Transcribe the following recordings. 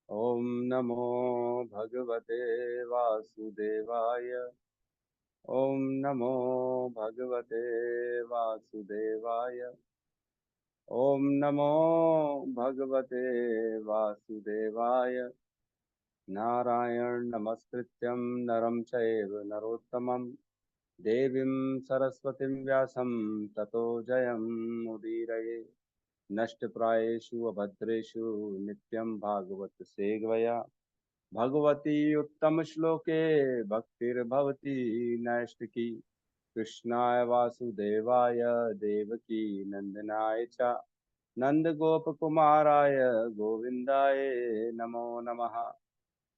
ओम नमो भगवते वासुदेवाय। ओम नमो भगवते वासुदेवाय। ओम नमो भगवते वासुदेवाय। नारायण नमस्कृत्यं नरं चैव नरोत्तमं देवीं सरस्वतीं व्यासं ततो जयमुदीरये। नष्टप्रायेषु अभद्रेषु नित्यं भागवत सेवया भगवती उत्तम श्लोके भक्तिर्भवती नैष्टिकी। कृष्णाय वासुदेवाय देवकी नंदनाय च नंदगोपकुमाराय गोविंदाय नमो नमः।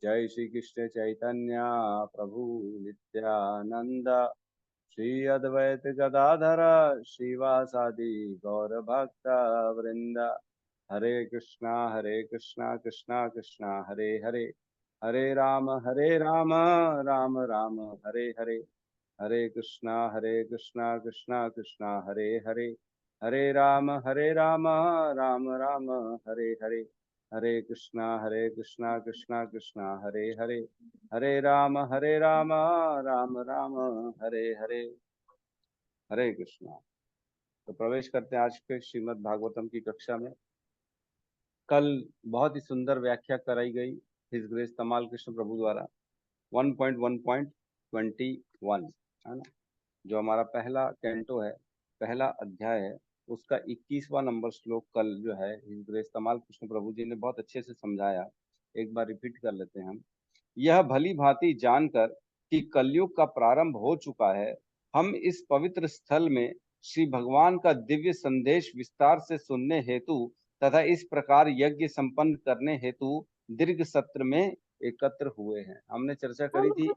जय श्री कृष्ण चैतन्य प्रभु नित्यानंद श्री अद्वैत गदाधर श्रीवासादि गौर भक्त वृंद। हरे कृष्णा कृष्णा कृष्णा हरे हरे, हरे राम राम राम हरे हरे। हरे कृष्णा कृष्णा कृष्णा हरे हरे, हरे राम राम राम हरे हरे। हरे कृष्णा कृष्णा कृष्णा हरे हरे, हरे राम राम राम हरे हरे। हरे कृष्णा। तो प्रवेश करते हैं आज के श्रीमद् भागवतम की कक्षा में। कल बहुत ही सुंदर व्याख्या कराई गई हिज ग्रेस तमाल कृष्ण प्रभु द्वारा 1.1.21 है ना, जो हमारा पहला कैंटो है, पहला अध्याय है, उसका 21वां नंबर श्लोक कल जो है हिज ग्रेस तमाल कृष्ण प्रभु जी ने बहुत अच्छे से समझाया। एक बार रिपीट कर लेते हैं हम। यह भली भांति जानकर कि कलयुग का प्रारंभ हो चुका है, हम इस पवित्र स्थल में श्री भगवान का दिव्य संदेश विस्तार से सुनने हेतु तथा इस प्रकार यज्ञ संपन्न करने हेतु दीर्घ सत्र में एकत्र हुए हैं। हमने चर्चा करी थी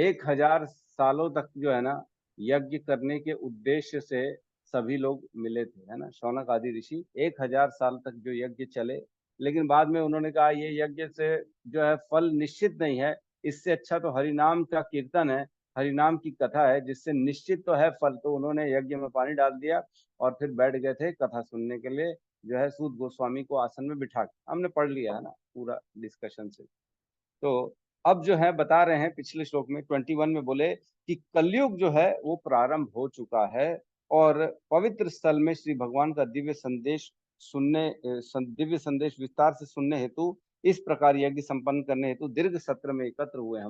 1000 सालों तक जो है ना यज्ञ करने के उद्देश्य से सभी लोग मिले थे, है ना। शौनक आदि ऋषि 1000 साल तक जो यज्ञ चले, लेकिन बाद में उन्होंने कहा ये यज्ञ से जो है फल निश्चित नहीं है, इससे अच्छा तो हरिनाम का कीर्तन है, हरिनाम की कथा है, जिससे निश्चित तो है फल। तो उन्होंने यज्ञ में पानी डाल दिया और फिर बैठ गए थे कथा सुनने के लिए, जो है सूत गोस्वामी को आसन में बिठा के। हमने पढ़ लिया है ना पूरा डिस्कशन से। तो अब जो है बता रहे हैं पिछले श्लोक में 21 में बोले कि कलयुग जो है वो प्रारंभ हो चुका है और पवित्र स्थल में श्री भगवान का दिव्य संदेश दिव्य संदेश विस्तार से सुनने हेतु इस प्रकार यज्ञ संपन्न करने हेतु दीर्घ सत्र में एकत्र हुए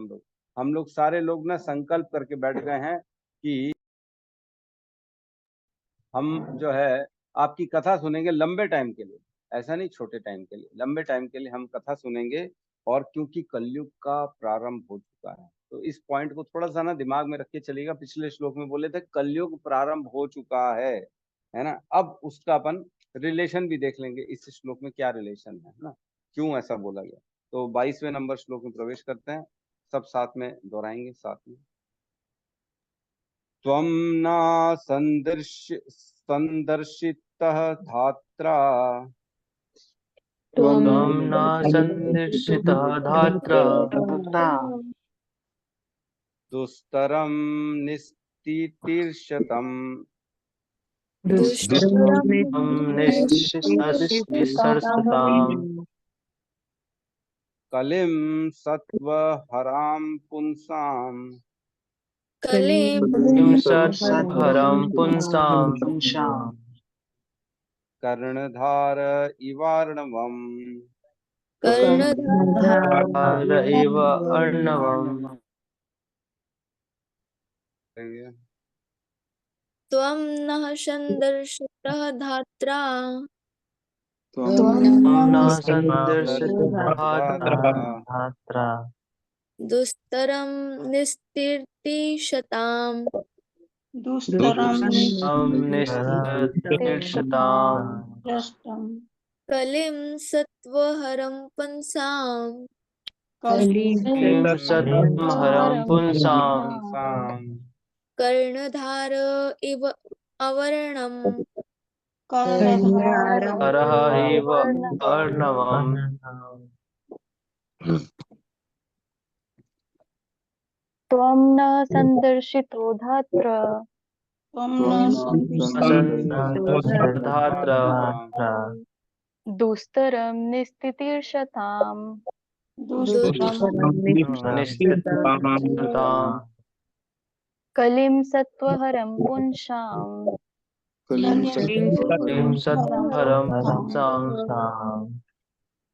हम लोग सारे लोग ना संकल्प करके बैठ गए हैं कि हम जो है आपकी कथा सुनेंगे लंबे टाइम के लिए, ऐसा नहीं छोटे टाइम के लिए, लंबे टाइम के लिए हम कथा सुनेंगे। और क्योंकि कलयुग का प्रारंभ हो चुका है, तो इस पॉइंट को थोड़ा सा ना दिमाग में रख के चलिएगा। पिछले श्लोक में बोले थे कलयुग प्रारंभ हो चुका है ना। अब उसका अपन रिलेशन भी देख लेंगे, इस श्लोक में क्या रिलेशन है ना, क्यों ऐसा बोला गया। तो 22वें नंबर श्लोक में प्रवेश करते हैं, सब साथ में दोहराएंगे साथ में। त्वं न संदर्शितः धात्रा त्वं न सन्दर्शितः धात्रा दुस्तरं निस्तीर्षतम् दुष्टं निःसृताम् कलिं सत्त्वहरां पुंसाम् कलिं किं सत्हरं पुंसाम् कर्णधार इवार्णवम् कर्णधार इव अर्णवम् त्वं नः सन्दर्शितः धात्रा त्वं न सन्दर्शितः धात्रा दुस्तरं निस्तीर्षताम् दुष्टं निःसृताम् कलिं सत्त्वहरं पुंसाम् किं सत्हरं पुंसाम् कर्णधार इव अवर्णम् करः इव अर्णवम् त्वं न सन्दर्शितो धात्र धात्रा दुस्तरं निस्तितिर्षताम् निश्चिताम् कलिं सत्त्वहरं पुंसाम् क्लीं सत्वरं पुंसाम्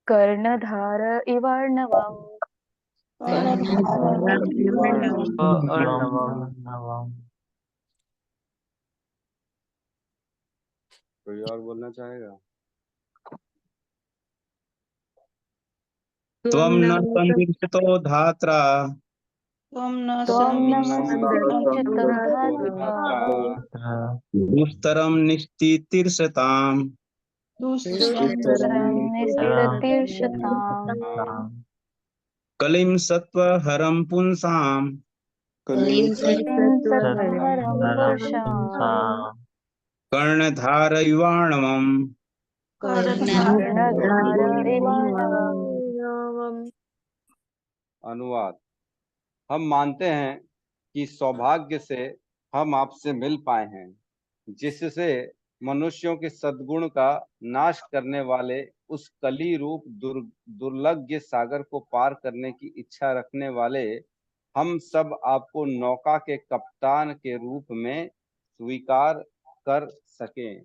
कर्णधार इवार्णवम् अर्णवम् कोई और बोलना चाहेगा? त्वं न संदीप्तो धात्रा त्वं न संदर्शितो धात्रा दुस्तरं निश्चितिर्षताम् दुस्तरं निस्तितिर्षताम् कलिं सत्त्वहरं पुंसाम् कलिं सत्त्वहरं पुंसाम् कर्णधारयुवाणवम् कर्णधार इवार्णवम् अनुवाद। हम मानते हैं कि सौभाग्य से हम आपसे मिल पाए हैं, जिससे मनुष्यों के सद्गुण का नाश करने वाले उस कली रूप दुर्लभ सागर को पार करने की इच्छा रखने वाले हम सब आपको नौका के कप्तान के रूप में स्वीकार कर सकें।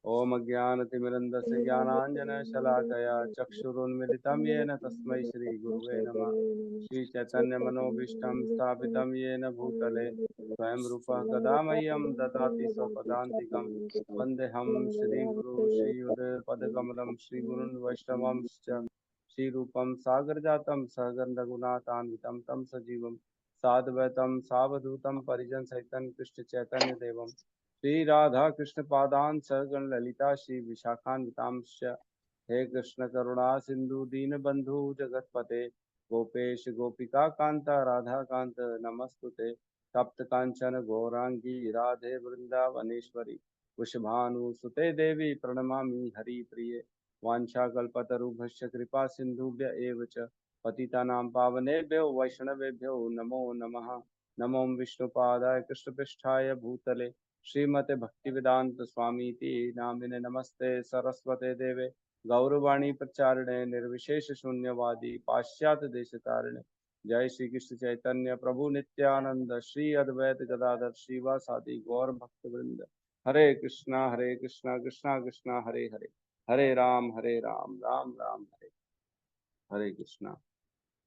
ओम अज्ञानतिमिरन्धस्य ज्ञानाञ्जनशलाकया चक्षुरुन्मिलितं येन तस्मै श्रीगुरुवे नमः। श्रीचैतन्यमनोभीष्टं स्थापितं येन भूतले स्वयं रूपः कदा मह्यं ददाति स्वपदान्तिकं। वन्देऽहं श्रीगुरुं श्रीयुतपदकमलं श्रीगुरुन् वैष्णवांश्च श्रीरूपं सागरजातं सहगणरघुनाथान्वितं तं सजीवं साद्वैतं सावधूतं परिजनसहितं कृष्णचैतन्यदेवं श्री राधा कृष्ण पादान सहगण ललिता श्री विशाखान्वितांश्च। हे कृष्ण करुणा सिंधु दीन बंधु जगतपते गोपेश गोपिका कांता राधा कांत नमस्तुते। तप्त कांचन गौरांगी राधे वृंदावनेश्वरी वृषभानुसुते देवी प्रणमामि हरिप्रिये। वाञ्छाकल्पतरुभ्यश्च कृपा सिन्धुभ्य एव च पतितानां पावनेभ्यो वैष्णवेभ्यो नमो नमः। नमो विष्णुपादाय कृष्णपृष्ठाय भूतले श्रीमते भक्तिवेदांत स्वामी नामिने नमस्ते सरस्वते देवे गौरवाणी प्रचारिणे निर्विशेष शून्यवादी पाश्चात्य देशतारिणे। जय श्री कृष्ण चैतन्य प्रभु नित्यानंद श्री अद्वैत गदाधर श्रीवासादि गौर भक्त वृंद। हरे कृष्णा कृष्णा कृष्णा हरे हरे, हरे राम राम राम हरे हरे कृष्णा।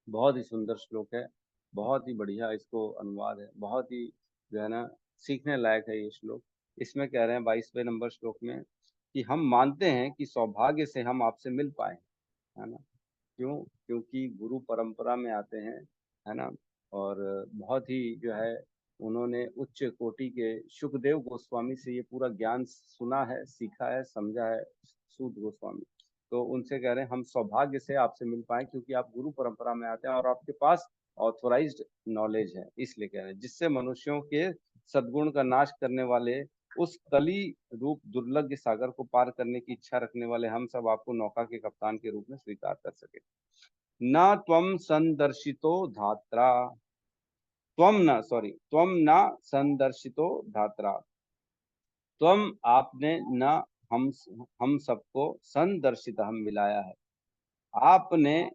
बहुत ही सुंदर श्लोक है, बहुत ही बढ़िया इसको अनुवाद है, बहुत ही जो है ना सीखने लायक है ये श्लोक। इसमें कह रहे हैं 22वें नंबर श्लोक में कि हम मानते हैं कि सौभाग्य से हम आपसे मिल पाए, है ना। क्यों? क्योंकि गुरु परंपरा में आते हैं, है ना, और बहुत ही जो है उन्होंने उच्च कोटि के सुखदेव गोस्वामी से ये पूरा ज्ञान सुना है, सीखा है, समझा है, सूत गोस्वामी। तो उनसे कह रहे हैं हम सौभाग्य से आपसे मिल पाए क्योंकि आप गुरु परंपरा में आते हैं और आपके पास ऑथोराइज्ड नॉलेज है, इसलिए कह रहे हैं जिससे मनुष्यों के सद्गुण का नाश करने वाले उस कली रूप दुर्लभ सागर को पार करने की इच्छा रखने वाले हम सब आपको नौका के कप्तान के रूप में स्वीकार कर सके। न त्वं संदर्शितो धात्रा, त्वं न संदर्शितो धात्रा, त्वं आपने न हम सबको संदर्शित हम मिलाया है, आपने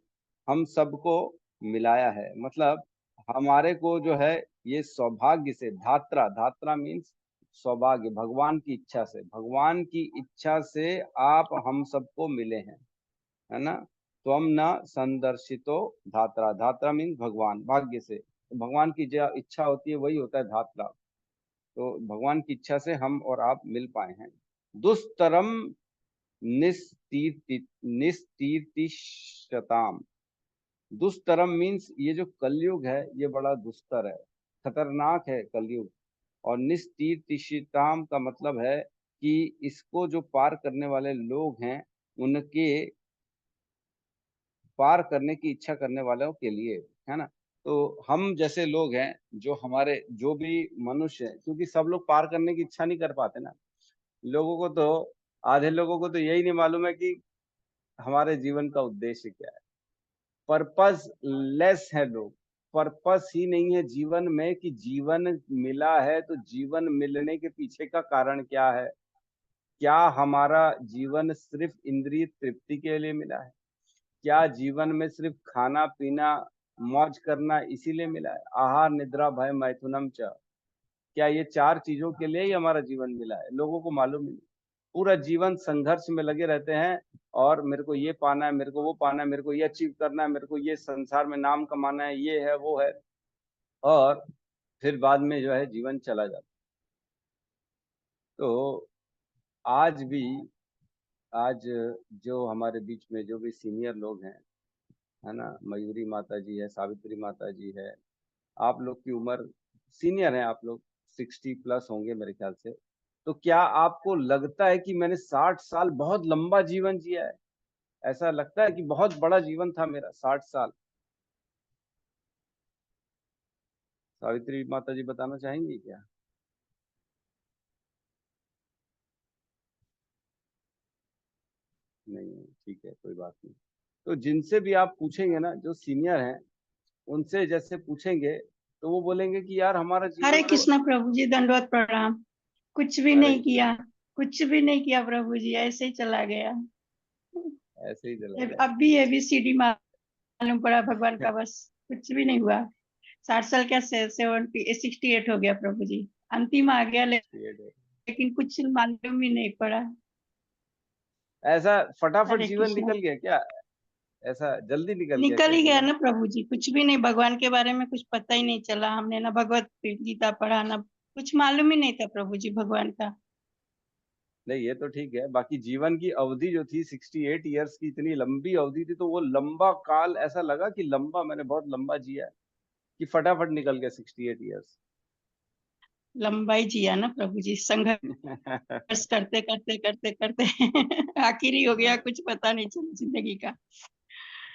हम सबको मिलाया है, मतलब हमारे को जो है ये सौभाग्य से, धात्रा धात्रा मीन्स सौभाग्य, भगवान की इच्छा से, भगवान की इच्छा से आप हम सबको मिले हैं, है ना। त्वं न संदर्शितो धात्रा, धात्रा मीन्स भगवान, भाग्य से, तो भगवान की जो इच्छा होती है वही होता है धात्रा। तो भगवान की इच्छा से हम और आप मिल पाए हैं। दुस्तरम निस्तीर्तिशताम, दुस्तरम मीन्स ये जो कलयुग है ये बड़ा दुस्तर है, खतरनाक है कलयुग। और निस्तीर्तिशताम का मतलब है कि इसको जो पार करने वाले लोग हैं उनके पार करने की इच्छा करने वालों के लिए, है ना। तो हम जैसे लोग हैं, जो हमारे जो भी मनुष्य है, क्योंकि सब लोग पार करने की इच्छा नहीं कर पाते ना, लोगों को तो, आधे लोगों को तो यही नहीं मालूम है कि हमारे जीवन का उद्देश्य क्या है। पर्पस लेस है लोग, पर्पस ही नहीं है जीवन में कि जीवन मिला है तो जीवन मिलने के पीछे का कारण क्या है, क्या हमारा जीवन सिर्फ इंद्रिय तृप्ति के लिए मिला है? क्या जीवन में सिर्फ खाना पीना मौज करना इसीलिए मिला है? आहार निद्रा भय मैथुनम च, क्या ये 4 चीजों के लिए ही हमारा जीवन मिला है? लोगों को मालूम नहीं। पूरा जीवन संघर्ष में लगे रहते हैं और मेरे को ये पाना है, मेरे को वो पाना है, मेरे को ये अचीव करना है, मेरे को ये संसार में नाम कमाना है, ये है वो है, और फिर बाद में जो है जीवन चला जाता। तो आज भी, आज जो हमारे बीच में जो भी सीनियर लोग हैं, है ना, मयूरी माता जी है, सावित्री माता जी है, आप लोग की उम्र सीनियर है, आप लोग 60 प्लस होंगे मेरे ख्याल से। तो क्या आपको लगता है कि मैंने 60 साल बहुत लंबा जीवन जिया है? ऐसा लगता है कि बहुत बड़ा जीवन था मेरा 60 साल? सावित्री माता जी बताना चाहेंगी क्या? नहीं, ठीक है, कोई बात नहीं। तो जिनसे भी आप पूछेंगे ना, जो सीनियर हैं, उनसे जैसे पूछेंगे तो वो बोलेंगे कि यार हमारा हरे जीवन तो कृष्णा प्रभु जी, दंडवत प्रणाम। कुछ भी अरे नहीं किया, कुछ भी नहीं किया प्रभु जी, ऐसे ही चला गया। ऐसे ही चला गया। अब भी ABCD मालूम पड़ा भगवान का, बस कुछ भी नहीं हुआ। 60 साल क्या, 68 हो गया प्रभु जी, अंतिम आ गया, लेकिन कुछ मालूम ही नहीं पड़ा। ऐसा फटाफट हरे जीवन कृष्णा। निकल गया क्या? ऐसा जल्दी निकल गया निकल क्या ही गया जीवन? ना प्रभु जी, कुछ भी नहीं, भगवान के बारे में कुछ पता ही नहीं चला। हमने ना भगवत गीता पढ़ा, ना कुछ मालूम ही नहीं था प्रभु जी भगवान का। नहीं, ये तो ठीक है। बाकी जीवन की अवधि जो थी 68 ईयर्स की, इतनी लंबी अवधि थी, तो वो लंबा काल ऐसा लगा कि लंबा, मैंने बहुत लंबा जिया है, कि फटाफट निकल गया 68 ईयर्स? लंबाई जिया ना प्रभु जी, संघर्ष करते करते करते करते आखिर ही हो गया, कुछ पता नहीं चला जिंदगी का।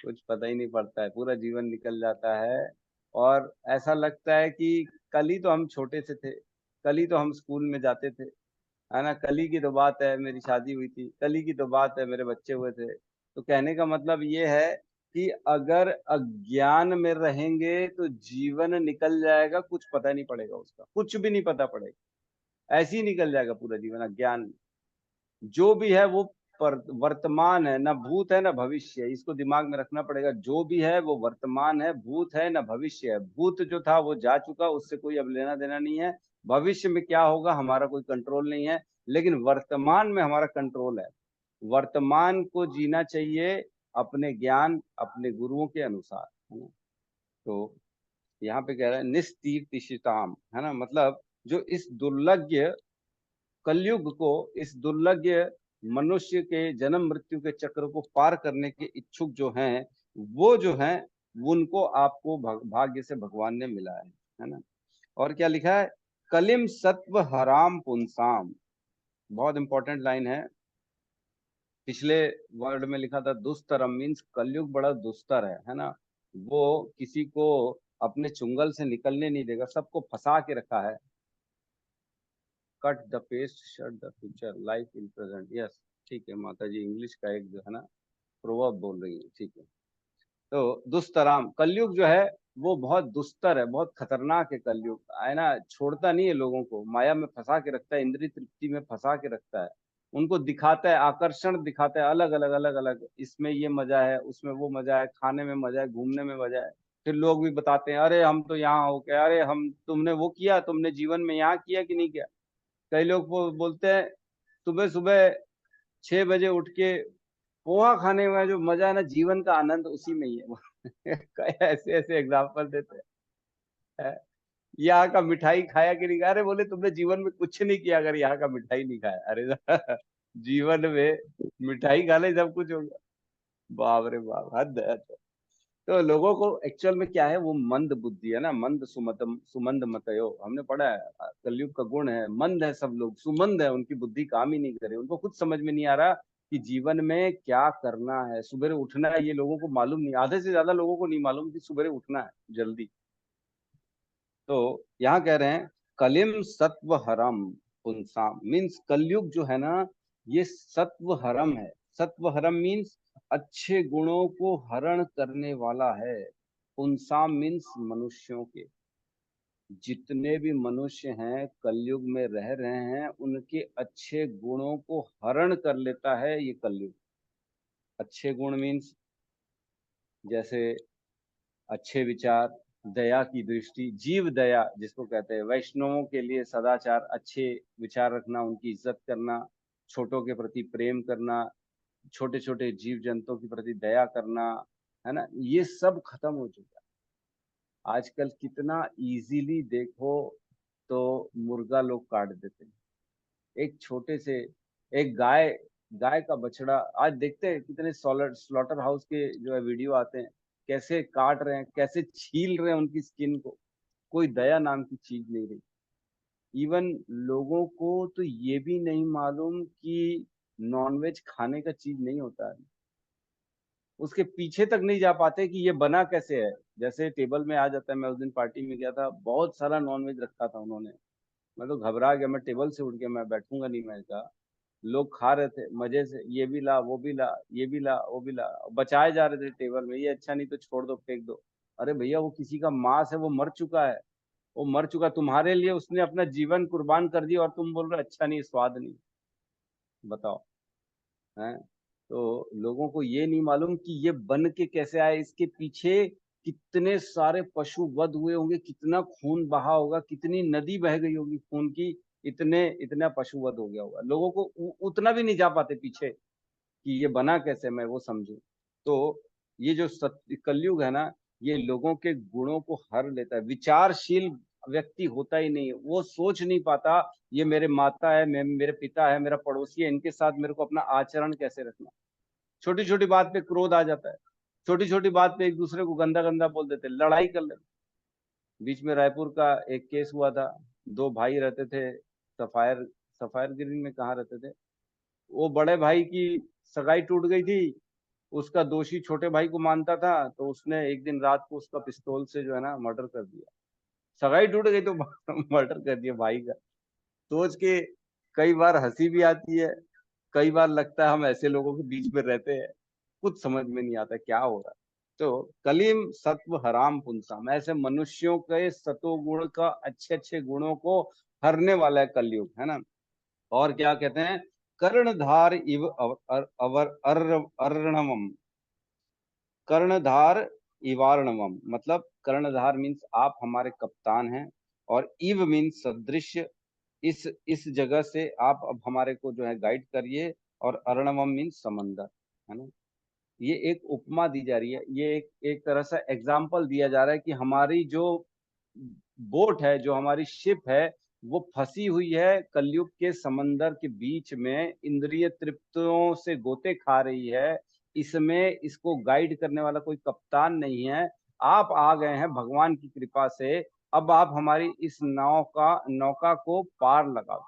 कुछ पता ही नहीं पड़ता है, पूरा जीवन निकल जाता है। और ऐसा लगता है कि कल ही तो हम छोटे से थे, कल ही तो हम स्कूल में जाते थे, है ना, कल ही की तो बात है मेरी शादी हुई थी, कल ही की तो बात है मेरे बच्चे हुए थे। तो कहने का मतलब ये है कि अगर अज्ञान में रहेंगे तो जीवन निकल जाएगा, कुछ पता नहीं पड़ेगा, उसका कुछ भी नहीं पता पड़ेगा, ऐसे ही निकल जाएगा पूरा जीवन अज्ञान में। जो भी है वो वर्तमान है, ना भूत है ना भविष्य है, इसको दिमाग में रखना पड़ेगा। जो भी है वो वर्तमान है, भूत है ना भविष्य है। भूत जो था वो जा चुका, उससे कोई अब लेना देना नहीं है। भविष्य में क्या होगा हमारा कोई कंट्रोल नहीं है, लेकिन वर्तमान में हमारा कंट्रोल है। वर्तमान को जीना चाहिए अपने ज्ञान, अपने गुरुओं के अनुसार, है ना। तो यहाँ पे कह रहा है निस्तीर्तिशिताम, है ना, मतलब जो इस दुर्लभ कलयुग को, इस दुर्लभ मनुष्य के जन्म मृत्यु के चक्र को पार करने के इच्छुक जो हैं, वो जो हैं, उनको आपको भाग्य से भगवान ने मिला है ना। और क्या लिखा है? कलिम सत्व हराम पुंसाम, बहुत इंपॉर्टेंट लाइन है। पिछले वर्ड में लिखा था दुस्तरम, मीन्स कलयुग बड़ा दुस्तर है ना। वो किसी को अपने चुंगल से निकलने नहीं देगा, सबको फंसा के रखा है। Cut the paste shut the future life in present, yes, ठीक है माता जी, इंग्लिश का एक जो है ना प्रोवर्ब बोल रही है, ठीक है। तो दुस्तराम, कलयुग जो है वो बहुत दुस्तर है, बहुत खतरनाक है कलयुग, है ना। छोड़ता नहीं है लोगों को, माया में फंसा के रखता है, इंद्रिय तृप्ति में फंसा के रखता है, उनको दिखाता है, आकर्षण दिखाता है, अलग अलग अलग अलग, इसमें ये मजा है, उसमें वो मजा है, खाने में मजा है, घूमने में मजा है। फिर लोग भी बताते हैं, अरे हम तो यहाँ हो गए, अरे हम, तुमने वो किया, तुमने जीवन में यहाँ किया कि नहीं किया। कई लोग बोलते हैं सुबह सुबह 6 बजे उठ के पोहा खाने में जो मजा है ना, जीवन का आनंद उसी में ही है। कई ऐसे ऐसे एग्जाम्पल देते हैं। यहाँ का मिठाई खाया कि नहीं खाया? अरे बोले तुमने जीवन में कुछ नहीं किया अगर यहाँ का मिठाई नहीं खाया। अरे जीवन में मिठाई खा ले सब कुछ होगा। बाप रे बाप, हद है, हद है। तो लोगों को एक्चुअल में क्या है, वो मंद बुद्धि है ना, मंद सुमतम सुमंद मतयो, हमने पढ़ा है, कलयुग का गुण है, मंद है सब लोग, सुमंद है, उनकी बुद्धि काम ही नहीं करे, उनको खुद समझ में नहीं आ रहा कि जीवन में क्या करना है। सुबह उठना है ये लोगों को मालूम नहीं, आधे से ज्यादा लोगों को नहीं मालूम कि सुबह उठना है जल्दी। तो यहाँ कह रहे हैं कलिम सत्व हरम पुंसाम, मीन्स कलयुग जो है ना ये सत्व हरम है। सत्व हरम मीन्स अच्छे गुणों को हरण करने वाला है। पुंसाम मीन्स मनुष्यों के, जितने भी मनुष्य हैं कलयुग में रह रहे हैं, उनके अच्छे गुणों को हरण कर लेता है ये कलयुग। अच्छे गुण मीन्स जैसे अच्छे विचार, दया की दृष्टि, जीव दया जिसको कहते हैं, वैष्णवों के लिए सदाचार, अच्छे विचार रखना, उनकी इज्जत करना, छोटों के प्रति प्रेम करना, छोटे छोटे जीव जंतुओं के प्रति दया करना, है ना, ये सब खत्म हो चुका है। आजकल कितना इजीली देखो तो मुर्गा लोग काट देते हैं। एक छोटे से एक गाय गाय का बछड़ा आज देखते हैं कितने स्लॉटर हाउस के जो है वीडियो आते हैं, कैसे काट रहे हैं, कैसे छील रहे हैं उनकी स्किन को। कोई दया नाम की चीज नहीं रही। इवन लोगों को तो ये भी नहीं मालूम कि नॉनवेज खाने का चीज नहीं होता है। उसके पीछे तक नहीं जा पाते कि ये बना कैसे है। जैसे टेबल में आ जाता है, मैं उस दिन पार्टी में गया था, बहुत सारा नॉनवेज रखा था उन्होंने, मैं तो घबरा गया, मैं टेबल से उठ के मैं बैठूंगा नहीं, मैं कहा। लोग खा रहे थे मजे से, ये भी ला वो भी ला, ये भी ला वो भी ला, बचाए जा रहे थे टेबल में, ये अच्छा नहीं तो छोड़ दो फेंक दो। अरे भैया वो किसी का मांस है, वो मर चुका है, वो मर चुका, तुम्हारे लिए उसने अपना जीवन कुर्बान कर दिया और तुम बोल रहे अच्छा नहीं, स्वाद नहीं। बताओ। हैं? तो लोगों को ये नहीं मालूम कि ये बन के कैसे आए, इसके पीछे कितने सारे पशु वध हुए होंगे, कितना खून बहा होगा, कितनी नदी बह गई होगी खून की, इतने इतना पशु वध हो गया होगा। लोगों को उतना भी नहीं जा पाते पीछे कि ये बना कैसे, मैं वो समझूं। तो ये जो सत्य कलयुग है ना, ये लोगों के गुणों को हर लेता है। विचारशील व्यक्ति होता ही नहीं है, वो सोच नहीं पाता ये मेरे माता है, मेरे पिता है, मेरा पड़ोसी है, इनके साथ मेरे को अपना आचरण कैसे रखना। छोटी छोटी बात पे क्रोध आ जाता है, छोटी छोटी बात पे एक दूसरे को गंदा गंदा बोल देते, लड़ाई कर लेते। बीच में रायपुर का एक केस हुआ था, दो भाई रहते थे, सफायर सफायर गिरी में कहाँ रहते थे, वो बड़े भाई की सगाई टूट गई थी, उसका दोषी छोटे भाई को मानता था, तो उसने एक दिन रात को उसका पिस्तौल से जो है ना मर्डर कर दिया। सगाई टूट गई तो मर्डर कर दिया भाई का। सोच के कई बार हंसी भी आती है, कई बार लगता है हम ऐसे लोगों के बीच में रहते हैं, कुछ समझ में नहीं आता क्या हो रहा है। तो कलीम सत्व हराम पुंसाम, ऐसे मनुष्यों के सतोगुण का, अच्छे अच्छे गुणों को हरने वाला है कलयुग, है ना। और क्या कहते हैं, कर्णधार इव अर्णवम, कर्णधार इवार्णवम, मतलब कर्णधार मीन्स आप हमारे कप्तान हैं, और इव मीन्स सदृश्य, इस जगह से आप अब हमारे को जो है गाइड करिए, और अर्णवम मीन्स समंदर, है ना। ये एक उपमा दी जा रही है, ये एक तरह से एग्जाम्पल दिया जा रहा है कि हमारी जो बोट है, जो हमारी शिप है, वो फंसी हुई है कलयुग के समंदर के बीच में, इंद्रिय तृप्तियों से गोते खा रही है। इसमें इसको गाइड करने वाला कोई कप्तान नहीं है। आप आ गए हैं भगवान की कृपा से, अब आप हमारी इस नौका को पार लगाओ।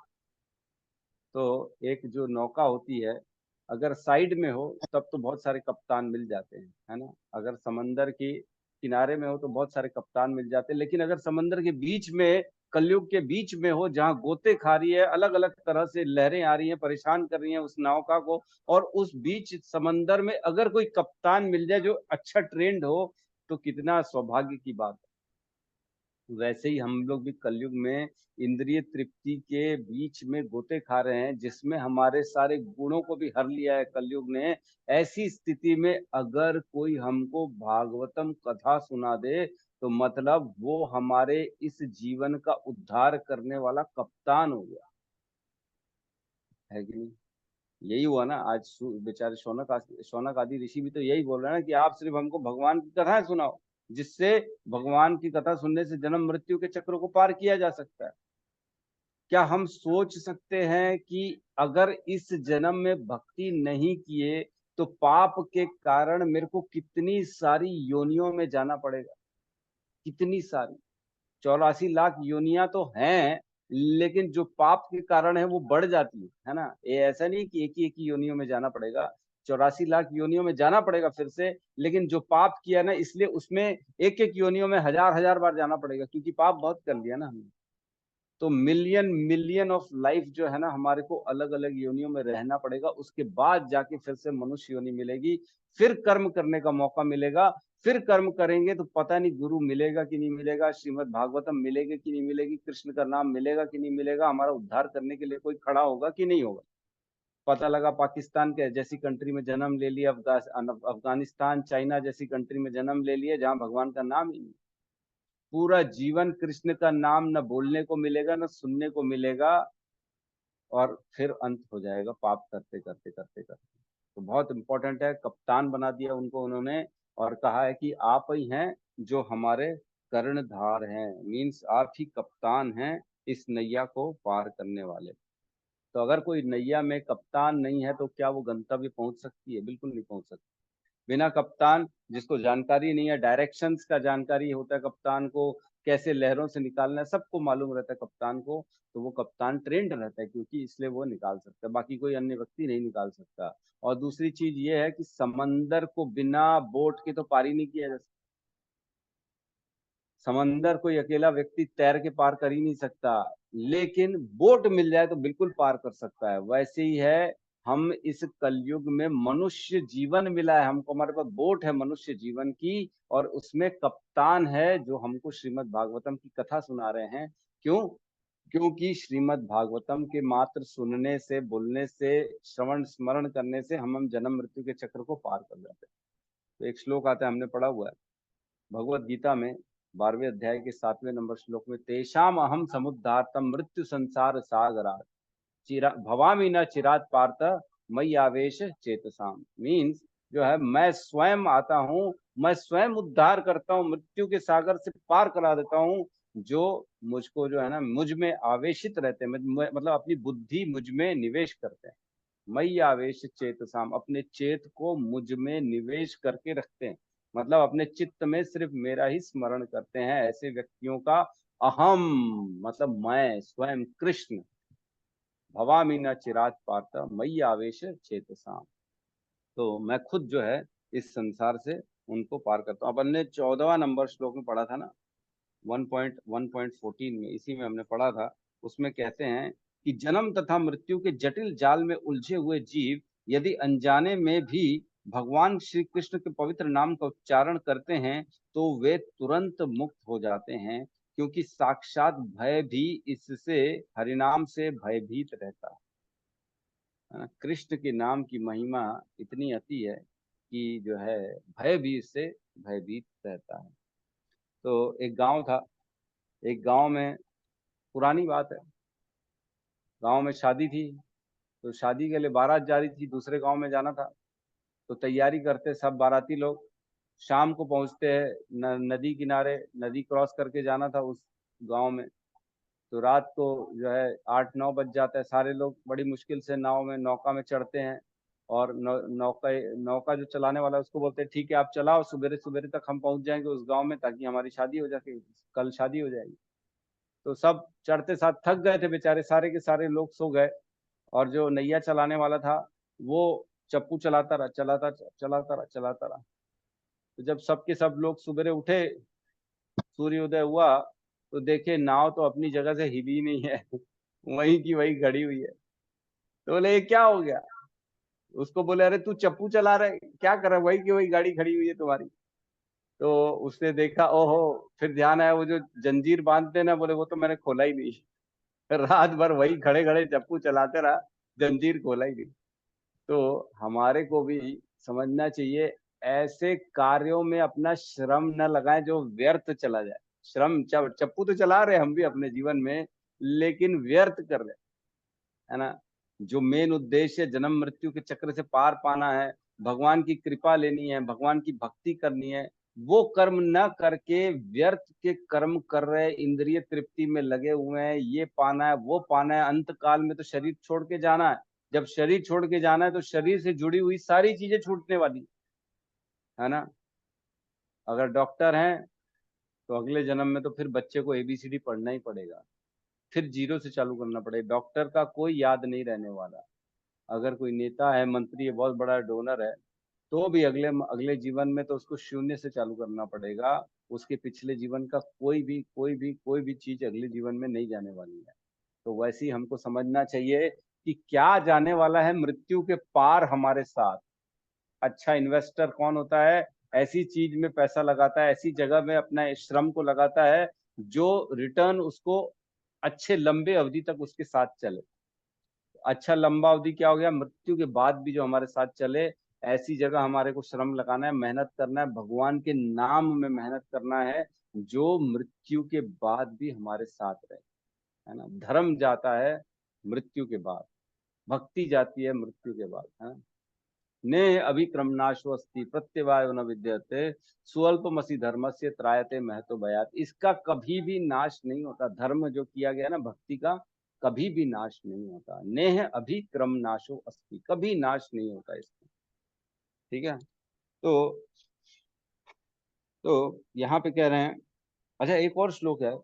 तो एक जो नौका होती है, अगर साइड में हो तब तो बहुत सारे कप्तान मिल जाते हैं, है ना। अगर समंदर के किनारे में हो तो बहुत सारे कप्तान मिल जाते हैं, लेकिन अगर समंदर के बीच में, कलयुग के बीच में हो, जहाँ गोते खा रही है, अलग अलग तरह से लहरें आ रही हैं, परेशान कर रही हैं उस नौका को, और उस बीच समंदर में अगर कोई कप्तान मिल जाए जो अच्छा ट्रेंड हो, तो कितना सौभाग्य की बात है। वैसे ही हम लोग भी कलयुग में इंद्रिय तृप्ति के बीच में गोते खा रहे हैं, जिसमें हमारे सारे गुणों को भी हर लिया है कलयुग ने। ऐसी स्थिति में अगर कोई हमको भागवतम कथा सुना दे, तो मतलब वो हमारे इस जीवन का उद्धार करने वाला कप्तान हो गया, है कि नहीं। यही हुआ ना आज, बेचारे शौनक आदि ऋषि भी तो यही बोल रहे हैं ना कि आप सिर्फ हमको भगवान की कथाएं सुनाओ, जिससे भगवान की कथा सुनने से जन्म मृत्यु के चक्रों को पार किया जा सकता है। क्या हम सोच सकते हैं कि अगर इस जन्म में भक्ति नहीं किए तो पाप के कारण मेरे को कितनी सारी योनियों में जाना पड़ेगा, कितनी सारी, 84 लाख योनियां तो हैं, लेकिन जो पाप के कारण है वो बढ़ जाती है ना। ये ऐसा नहीं कि एक ही योनियों में जाना पड़ेगा, 84 लाख योनियों में जाना पड़ेगा फिर से, लेकिन जो पाप किया ना, इसलिए उसमें एक एक योनियों में हजार हजार बार जाना पड़ेगा, क्योंकि पाप बहुत कर लिया ना हमने। तो मिलियन मिलियन ऑफ लाइफ जो है ना, हमारे को अलग अलग योनियों में रहना पड़ेगा, उसके बाद जाके फिर से मनुष्य योनि मिलेगी, फिर कर्म करने का मौका मिलेगा, फिर कर्म करेंगे तो पता नहीं गुरु मिलेगा कि नहीं मिलेगा, श्रीमद् भागवतम मिलेगी कि नहीं मिलेगी, कृष्ण का नाम मिलेगा कि नहीं मिलेगा, हमारा उद्धार करने के लिए कोई खड़ा होगा कि नहीं होगा। पता लगा पाकिस्तान के जैसी कंट्री में जन्म ले लिया, अफगानिस्तान चाइना जैसी कंट्री में जन्म ले लिया जहां भगवान का नाम ही नहीं। पूरा जीवन कृष्ण का नाम न बोलने को मिलेगा न सुनने को मिलेगा, और फिर अंत हो जाएगा पाप करते करते करते करते। तो बहुत इंपॉर्टेंट है, कप्तान बना दिया उनको उन्होंने, और कहा है कि आप ही हैं जो हमारे कर्णधार हैं, मीन्स आप ही कप्तान हैं इस नैया को पार करने वाले। तो अगर कोई नैया में कप्तान नहीं है तो क्या वो गंतव्य पहुंच सकती है? बिल्कुल नहीं पहुंच सकती। बिना कप्तान, जिसको जानकारी नहीं है, डायरेक्शंस का जानकारी होता है कप्तान को, कैसे लहरों से निकालना है सबको मालूम रहता है कप्तान को, तो वो कप्तान ट्रेंड रहता है, क्योंकि इसलिए वो निकाल सकता है, बाकी कोई अन्य व्यक्ति नहीं निकाल सकता। और दूसरी चीज ये है कि समंदर को बिना बोट के तो पार ही नहीं किया जा सकता। समंदर कोई अकेला व्यक्ति तैर के पार कर ही नहीं सकता, लेकिन बोट मिल जाए तो बिल्कुल पार कर सकता है। वैसे ही है, हम इस कलयुग में मनुष्य जीवन मिला है हमको, हमारे पास बोट है मनुष्य जीवन की, और उसमें कप्तान है जो हमको श्रीमद् भागवतम की कथा सुना रहे हैं। क्यों? क्योंकि श्रीमद् भागवतम के मात्र सुनने से, बोलने से, श्रवण स्मरण करने से हम जन्म मृत्यु के चक्र को पार कर जाते हैं। तो एक श्लोक आता है, हमने पढ़ा हुआ है भगवत गीता में 12वें अध्याय के 7वें नंबर श्लोक में, तेषाम अहम समुद्धार्तम मृत्यु संसार सागरात भवामी न चिरात पार्थ मई आवेश चेतसाम। मीन्स जो है, मैं स्वयं आता हूँ, मैं स्वयं उद्धार करता हूँ, मृत्यु के सागर से पार करा देता हूँ जो मुझको जो है ना मुझ में आवेशित रहते हैं, मतलब अपनी बुद्धि मुझ में निवेश करते हैं। मई आवेश चेतसाम, अपने चेत को मुझ में निवेश करके रखते हैं, मतलब अपने चित्त में सिर्फ मेरा ही स्मरण करते हैं। ऐसे व्यक्तियों का अहम मतलब मैं स्वयं कृष्ण, भवामी न चिरात पार्थ मई आवेश चेतसाम, तो मैं खुद जो है इस संसार से उनको पार करता हूँ। अपन ने 14वां नंबर श्लोक में पढ़ा था ना, 1.1.14 में, इसी में हमने पढ़ा था। उसमें कहते हैं कि जन्म तथा मृत्यु के जटिल जाल में उलझे हुए जीव यदि अनजाने में भी भगवान श्री कृष्ण के पवित्र नाम का उच्चारण करते हैं तो वे तुरंत मुक्त हो जाते हैं, क्योंकि साक्षात भय भी इससे, हरिनाम से भयभीत रहता है। कृष्ण के नाम की महिमा इतनी अति है कि जो है भय भी इससे भयभीत रहता है। तो एक गांव था, एक गांव में, पुरानी बात है, गांव में शादी थी, तो शादी के लिए बारात जा रही थी, दूसरे गांव में जाना था, तो तैयारी करते सब बाराती लोग। शाम को पहुंचते हैं नदी किनारे, नदी क्रॉस करके जाना था उस गांव में। तो रात को जो है 8-9 बज जाता है, सारे लोग बड़ी मुश्किल से नाव में, नौका में चढ़ते हैं, और नौका जो चलाने वाला है उसको बोलते हैं ठीक है आप चलाओ, सुबेरे सुबेरे तक हम पहुंच जाएंगे उस गांव में, ताकि हमारी शादी हो जाए, कल शादी हो जाएगी। तो सब चढ़ते साथ थक गए थे बेचारे, सारे के सारे लोग सो गए, और जो नैया चलाने वाला था वो चप्पू चलाता रहा, चलाता रहा। तो जब सबके सब लोग सुबेरे उठे, सूर्योदय हुआ, तो देखे नाव तो अपनी जगह से हिली नहीं है वहीं की वहीं खड़ी हुई है। तो बोले ये क्या हो गया? उसको बोले अरे तू चप्पू चला रहा है, क्या कर रहा है? वही की वही गाड़ी खड़ी हुई है तुम्हारी। तो उसने देखा, ओहो, फिर ध्यान आया वो जो जंजीर बांधते ना, बोले वो तो मैंने खोला ही नहीं रात भर वही खड़े खड़े चप्पू चलाते रहा, जंजीर खोला ही नहीं। तो हमारे को भी समझना चाहिए, ऐसे कार्यों में अपना श्रम न लगाएं जो व्यर्थ चला जाए। श्रम, चप्पू तो चला रहे हम भी अपने जीवन में, लेकिन व्यर्थ कर रहे, है ना। जो मेन उद्देश्य जन्म मृत्यु के चक्र से पार पाना है, भगवान की कृपा लेनी है, भगवान की भक्ति करनी है, वो कर्म न करके व्यर्थ के कर्म कर रहे, इंद्रिय तृप्ति में लगे हुए हैं, ये पाना है वो पाना है। अंत काल में तो शरीर छोड़ के जाना है, जब शरीर छोड़ के जाना है तो शरीर से जुड़ी हुई सारी चीजें छूटने वाली है ना। अगर डॉक्टर हैं तो अगले जन्म में तो फिर बच्चे को ABCD पढ़ना ही पड़ेगा, फिर जीरो से चालू करना पड़ेगा, डॉक्टर का कोई याद नहीं रहने वाला। अगर कोई नेता है, मंत्री है, बहुत बड़ा डोनर है, तो भी अगले अगले जीवन में तो उसको शून्य से चालू करना पड़ेगा। उसके पिछले जीवन का कोई भी चीज अगले जीवन में नहीं जाने वाली है। तो वैसे ही हमको समझना चाहिए कि क्या जाने वाला है मृत्यु के पार हमारे साथ। अच्छा इन्वेस्टर कौन होता है? ऐसी चीज में पैसा लगाता है, ऐसी जगह में अपना श्रम को लगाता है जो रिटर्न उसको अच्छे लंबे अवधि तक उसके साथ चले। अच्छा लंबा अवधि क्या हो गया, मृत्यु के बाद भी जो हमारे साथ चले, ऐसी जगह हमारे को श्रम लगाना है, मेहनत करना है, भगवान के नाम में मेहनत करना है जो मृत्यु के बाद भी हमारे साथ रहे, है ना। धर्म जाता है मृत्यु के बाद, भक्ति जाती है मृत्यु के बाद, है। ने अभिक्रमनाशो अस्ति प्रत्यवायो न विद्यते स्वल्पमसि धर्मस्य त्रायते महतो भयात्। इसका कभी भी नाश नहीं होता। धर्म जो किया गया ना भक्ति का, कभी भी नाश नहीं होता। नेह अभिक्रमनाशो अस्ति, कभी नाश नहीं होता इसका, ठीक है। तो यहाँ पे कह रहे हैं, अच्छा एक और श्लोक है,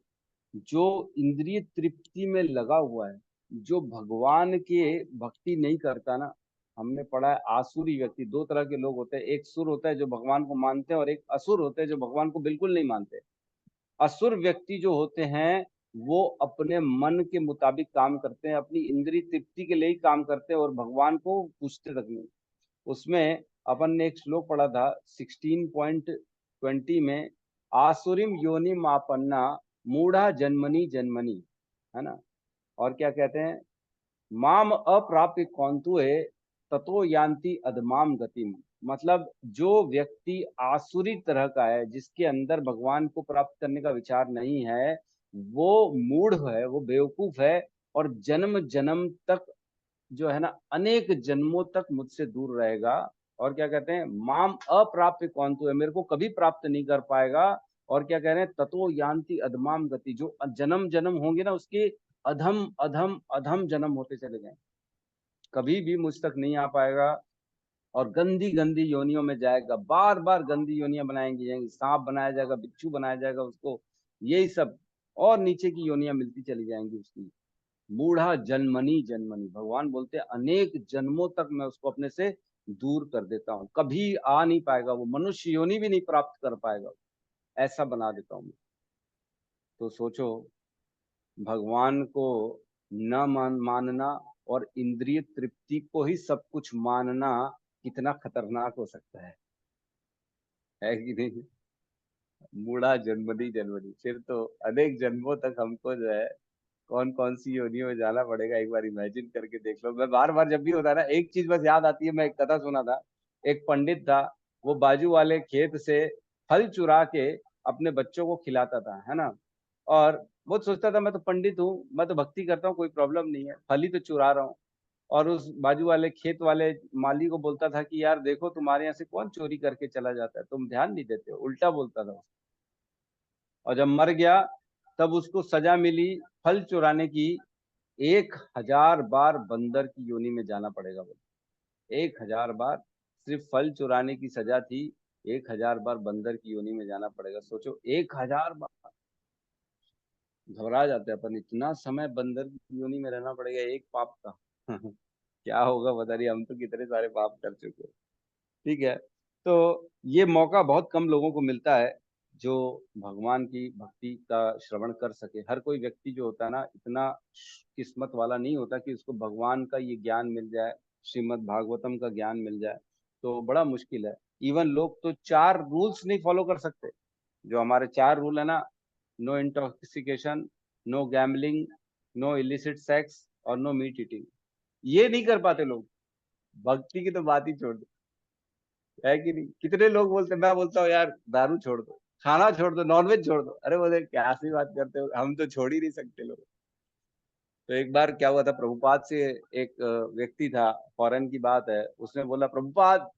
जो इंद्रिय तृप्ति में लगा हुआ है, जो भगवान के भक्ति नहीं करता ना, हमने पढ़ा है आसुरी व्यक्ति, दो तरह के लोग होते हैं, एक सुर होता है जो भगवान को मानते हैं और एक असुर होते हैं जो भगवान को बिल्कुल नहीं मानते। असुर व्यक्ति जो होते हैं वो अपने मन के मुताबिक काम करते हैं, अपनी इंद्रिय तृप्ति के लिए ही काम करते हैं और भगवान को पूछते तक नहीं। उसमें अपन ने एक श्लोक पढ़ा था 16.20 में, आसुरिम योनिम आपन्ना मूढ़ा जन्मनी जन्मनी, है ना। और क्या कहते हैं, माम अप्राप्य कौंतुए ततो यान्ति अधमाम गतिम। मतलब जो व्यक्ति आसुरी तरह का है, जिसके अंदर भगवान को प्राप्त करने का विचार नहीं है, वो मूढ़ है, वो बेवकूफ है और जन्म जन्म तक जो है ना, अनेक जन्मों तक मुझसे दूर रहेगा। और क्या कहते हैं, माम अप्राप्य कौंतु है, मेरे को कभी प्राप्त नहीं कर पाएगा। और क्या कह रहे हैं, ततो यान्ति अधमाम गति, जो जन्म जन्म होंगे ना उसके अधम अधम अधम जन्म होते चले जाएंगे, कभी भी मुझ तक नहीं आ पाएगा और गंदी गंदी योनियों में जाएगा, बार बार गंदी योनियां बनाएंगी जाएंगी, सांप बनाया जाएगा, बिच्छू बनाया जाएगा उसको, यही सब, और नीचे की योनियां मिलती चली जाएंगी उसकी। मूढ़ा जन्मनी जन्मनी, भगवान बोलते हैं अनेक जन्मों तक मैं उसको अपने से दूर कर देता हूँ, कभी आ नहीं पाएगा, वो मनुष्य योनि भी नहीं प्राप्त कर पाएगा, ऐसा बना देता हूँ। तो सोचो, भगवान को न मानना और इंद्रिय तृप्ति को ही सब कुछ मानना कितना खतरनाक हो सकता है कि नहीं। मूढ़ा जन्मनी जन्मनी, फिर तो अनेक जन्मों तक हमको जो है कौन कौन सी योनियों में जाना पड़ेगा, एक बार इमेजिन करके देख लो। मैं बार बार जब भी होता है ना, एक चीज बस याद आती है, मैं एक कथा सुना था, एक पंडित था, वो बाजू वाले खेत से फल चुरा के अपने बच्चों को खिलाता था, है ना। और वो सोचता था मैं तो पंडित हूँ, मैं तो भक्ति करता हूँ, कोई प्रॉब्लम नहीं है, फल ही तो चुरा रहा हूँ। और उस बाजू वाले खेत वाले माली को बोलता था कि यार देखो, तुम्हारे यहाँ से कौन चोरी करके चला जाता है, तुम ध्यान नहीं देते हो, उल्टा बोलता था। और जब मर गया तब उसको सजा मिली फल चुराने की, 1000 बार बंदर की योनि में जाना पड़ेगा बोले, 1000 बार, सिर्फ फल चुराने की सजा थी, 1000 बार बंदर की योनि में जाना पड़ेगा। सोचो 1000 बार, घबरा जाते हैं अपन, इतना समय बंदर की योनि में रहना पड़ेगा एक पाप का। क्या होगा बता रही, हम तो कितने सारे पाप कर चुके हैं, ठीक है। तो ये मौका बहुत कम लोगों को मिलता है जो भगवान की भक्ति का श्रवण कर सके। हर कोई व्यक्ति जो होता है ना, इतना किस्मत वाला नहीं होता कि उसको भगवान का ये ज्ञान मिल जाए, श्रीमद् भागवतम का ज्ञान मिल जाए, तो बड़ा मुश्किल है। इवन लोग तो 4 रूल्स नहीं फॉलो कर सकते, जो हमारे 4 रूल है ना, no intoxication, no gambling, no illicit sex और नो मीट ईटिंग, ये नहीं कर पाते लोग। भक्ति की तो बात ही छोड़ दो, है कि नहीं। कितने लोग बोलते, मैं बोलता हूँ यार दारू छोड़ दो, खाना छोड़ दो, नॉनवेज छोड़ दो, अरे बोले क्या सी बात करते हो, हम तो छोड़ ही नहीं सकते लोग। तो एक बार क्या हुआ था, प्रभुपाद से एक व्यक्ति था, फॉरेन की बात है, उसने बोला Prabhupada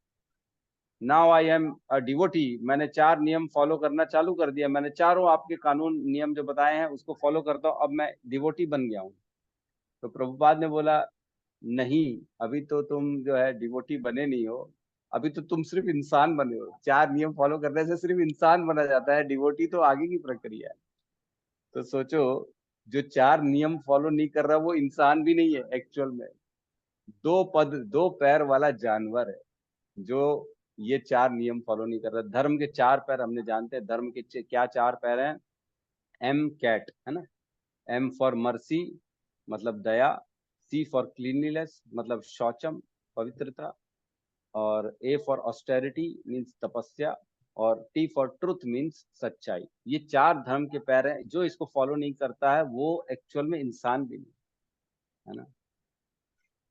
now I am a devotee, मैंने 4 नियम फॉलो करना चालू कर दिया, मैंने चारों आपके कानून नियम जो बताए हैं उसको फॉलो करता हूँ, अब मैं डिवोटी बन गया हूँ। तो प्रभुपाद ने बोला नहीं, अभी तो तुम जो है डिवोटी बने नहीं हो, अभी तो तुम सिर्फ इंसान बने हो, 4 नियम फॉलो करने से सिर्फ इंसान बना जाता है, डिवोटी तो आगे की प्रक्रिया है। तो सोचो, जो 4 नियम फॉलो नहीं कर रहा वो इंसान भी नहीं है एक्चुअल में, 2 पैर वाला जानवर है जो ये 4 नियम फॉलो नहीं कर रहा। धर्म के 4 पैर हमने जानते हैं, धर्म के क्या 4 पैर हैं, एम कैट, है ना, एम फॉर मर्सी मतलब दया, सी फॉर क्लीनलीनेस मतलब शौचम पवित्रता, और ए फॉर ऑस्टेरिटी मीन्स तपस्या, और T फॉर ट्रुथ मीन्स सच्चाई। ये 4 धर्म के पैर हैं। जो इसको फॉलो नहीं करता है वो एक्चुअल में इंसान भी नहीं है ना।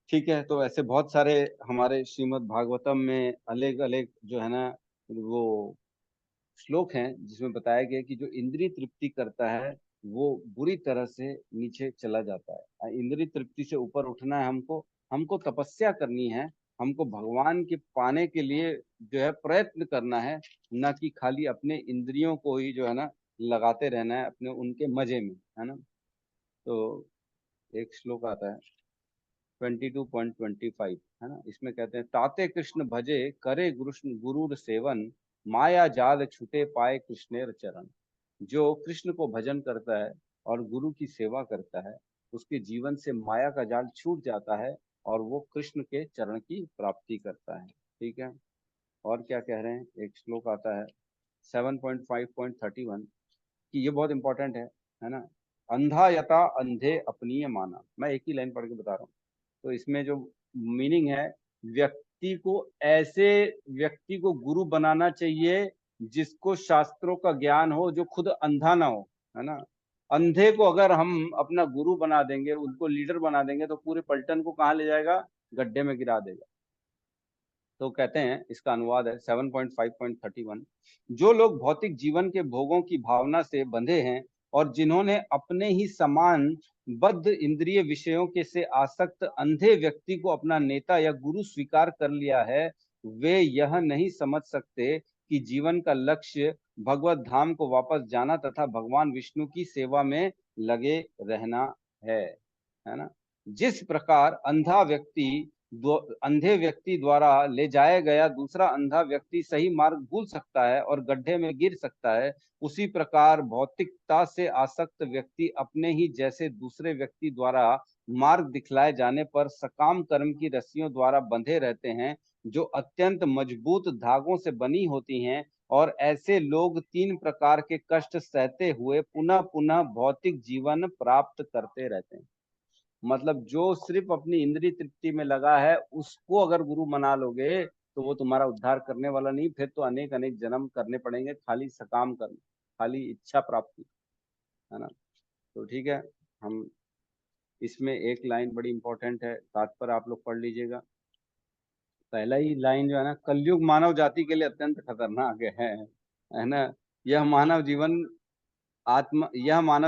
ठीक है, तो ऐसे बहुत सारे हमारे श्रीमद् भागवतम में अलग अलग जो है ना वो श्लोक हैं जिसमें बताया गया कि जो इंद्रिय तृप्ति करता है वो बुरी तरह से नीचे चला जाता है। इंद्रिय तृप्ति से ऊपर उठना है हमको, हमको तपस्या करनी है, हमको भगवान के पाने के लिए जो है प्रयत्न करना है, ना कि खाली अपने इंद्रियों को ही जो है ना लगाते रहना है अपने उनके मजे में, है ना। तो एक श्लोक आता है 22.25 है ना, इसमें कहते हैं ताते कृष्ण भजे करे गुरुर सेवन माया जाल छूटे पाए कृष्णेर चरण। जो कृष्ण को भजन करता है और गुरु की सेवा करता है उसके जीवन से माया का जाल छूट जाता है और वो कृष्ण के चरण की प्राप्ति करता है। ठीक है, और क्या कह रहे हैं, एक श्लोक आता है 7.5.31 कि ये बहुत इंपॉर्टेंट है ना। अंधा यथा अंधे अपनीय माना। मैं एक ही लाइन पढ़ के बता रहा हूँ। तो इसमें जो मीनिंग है, व्यक्ति को ऐसे व्यक्ति को गुरु बनाना चाहिए जिसको शास्त्रों का ज्ञान हो, जो खुद अंधा ना हो, है ना। अंधे को अगर हम अपना गुरु बना देंगे, उनको लीडर बना देंगे तो पूरे पलटन को कहाँ ले जाएगा, गड्ढे में गिरा देगा। तो कहते हैं, इसका अनुवाद है 7.5.31, जो लोग भौतिक जीवन के भोगों की भावना से बंधे हैं और जिन्होंने अपने ही समान बद्ध इंद्रिय विषयों के से आसक्त अंधे व्यक्ति को अपना नेता या गुरु स्वीकार कर लिया है, वे यह नहीं समझ सकते कि जीवन का लक्ष्य भगवत धाम को वापस जाना तथा भगवान विष्णु की सेवा में लगे रहना है ना। जिस प्रकार अंधे व्यक्ति द्वारा ले जाया गया दूसरा अंधा व्यक्ति सही मार्ग भूल सकता है और गड्ढे में गिर सकता है, उसी प्रकार भौतिकता से आसक्त व्यक्ति अपने ही जैसे दूसरे व्यक्ति द्वारा मार्ग दिखलाए जाने पर सकाम कर्म की रस्सियों द्वारा बंधे रहते हैं, जो अत्यंत मजबूत धागों से बनी होती हैं। और ऐसे लोग 3 प्रकार के कष्ट सहते हुए पुनः पुनः भौतिक जीवन प्राप्त करते रहते हैं। मतलब जो सिर्फ अपनी इंद्रिय तृप्ति में लगा है उसको अगर गुरु मना लोगे तो वो तुम्हारा उद्धार करने वाला नहीं, फिर तो अनेक अनेक जन्म करने पड़ेंगे खाली सकाम करने, खाली इच्छा प्राप्ति, है ना। तो ठीक है, हम इसमें एक लाइन बड़ी इंपॉर्टेंट है, तात्पर्य आप लोग पढ़ लीजिएगा। पहला ही लाइन जो है ना, कलयुग मानव जाति के लिए अत्यंत खतरनाक है ना। यह मानव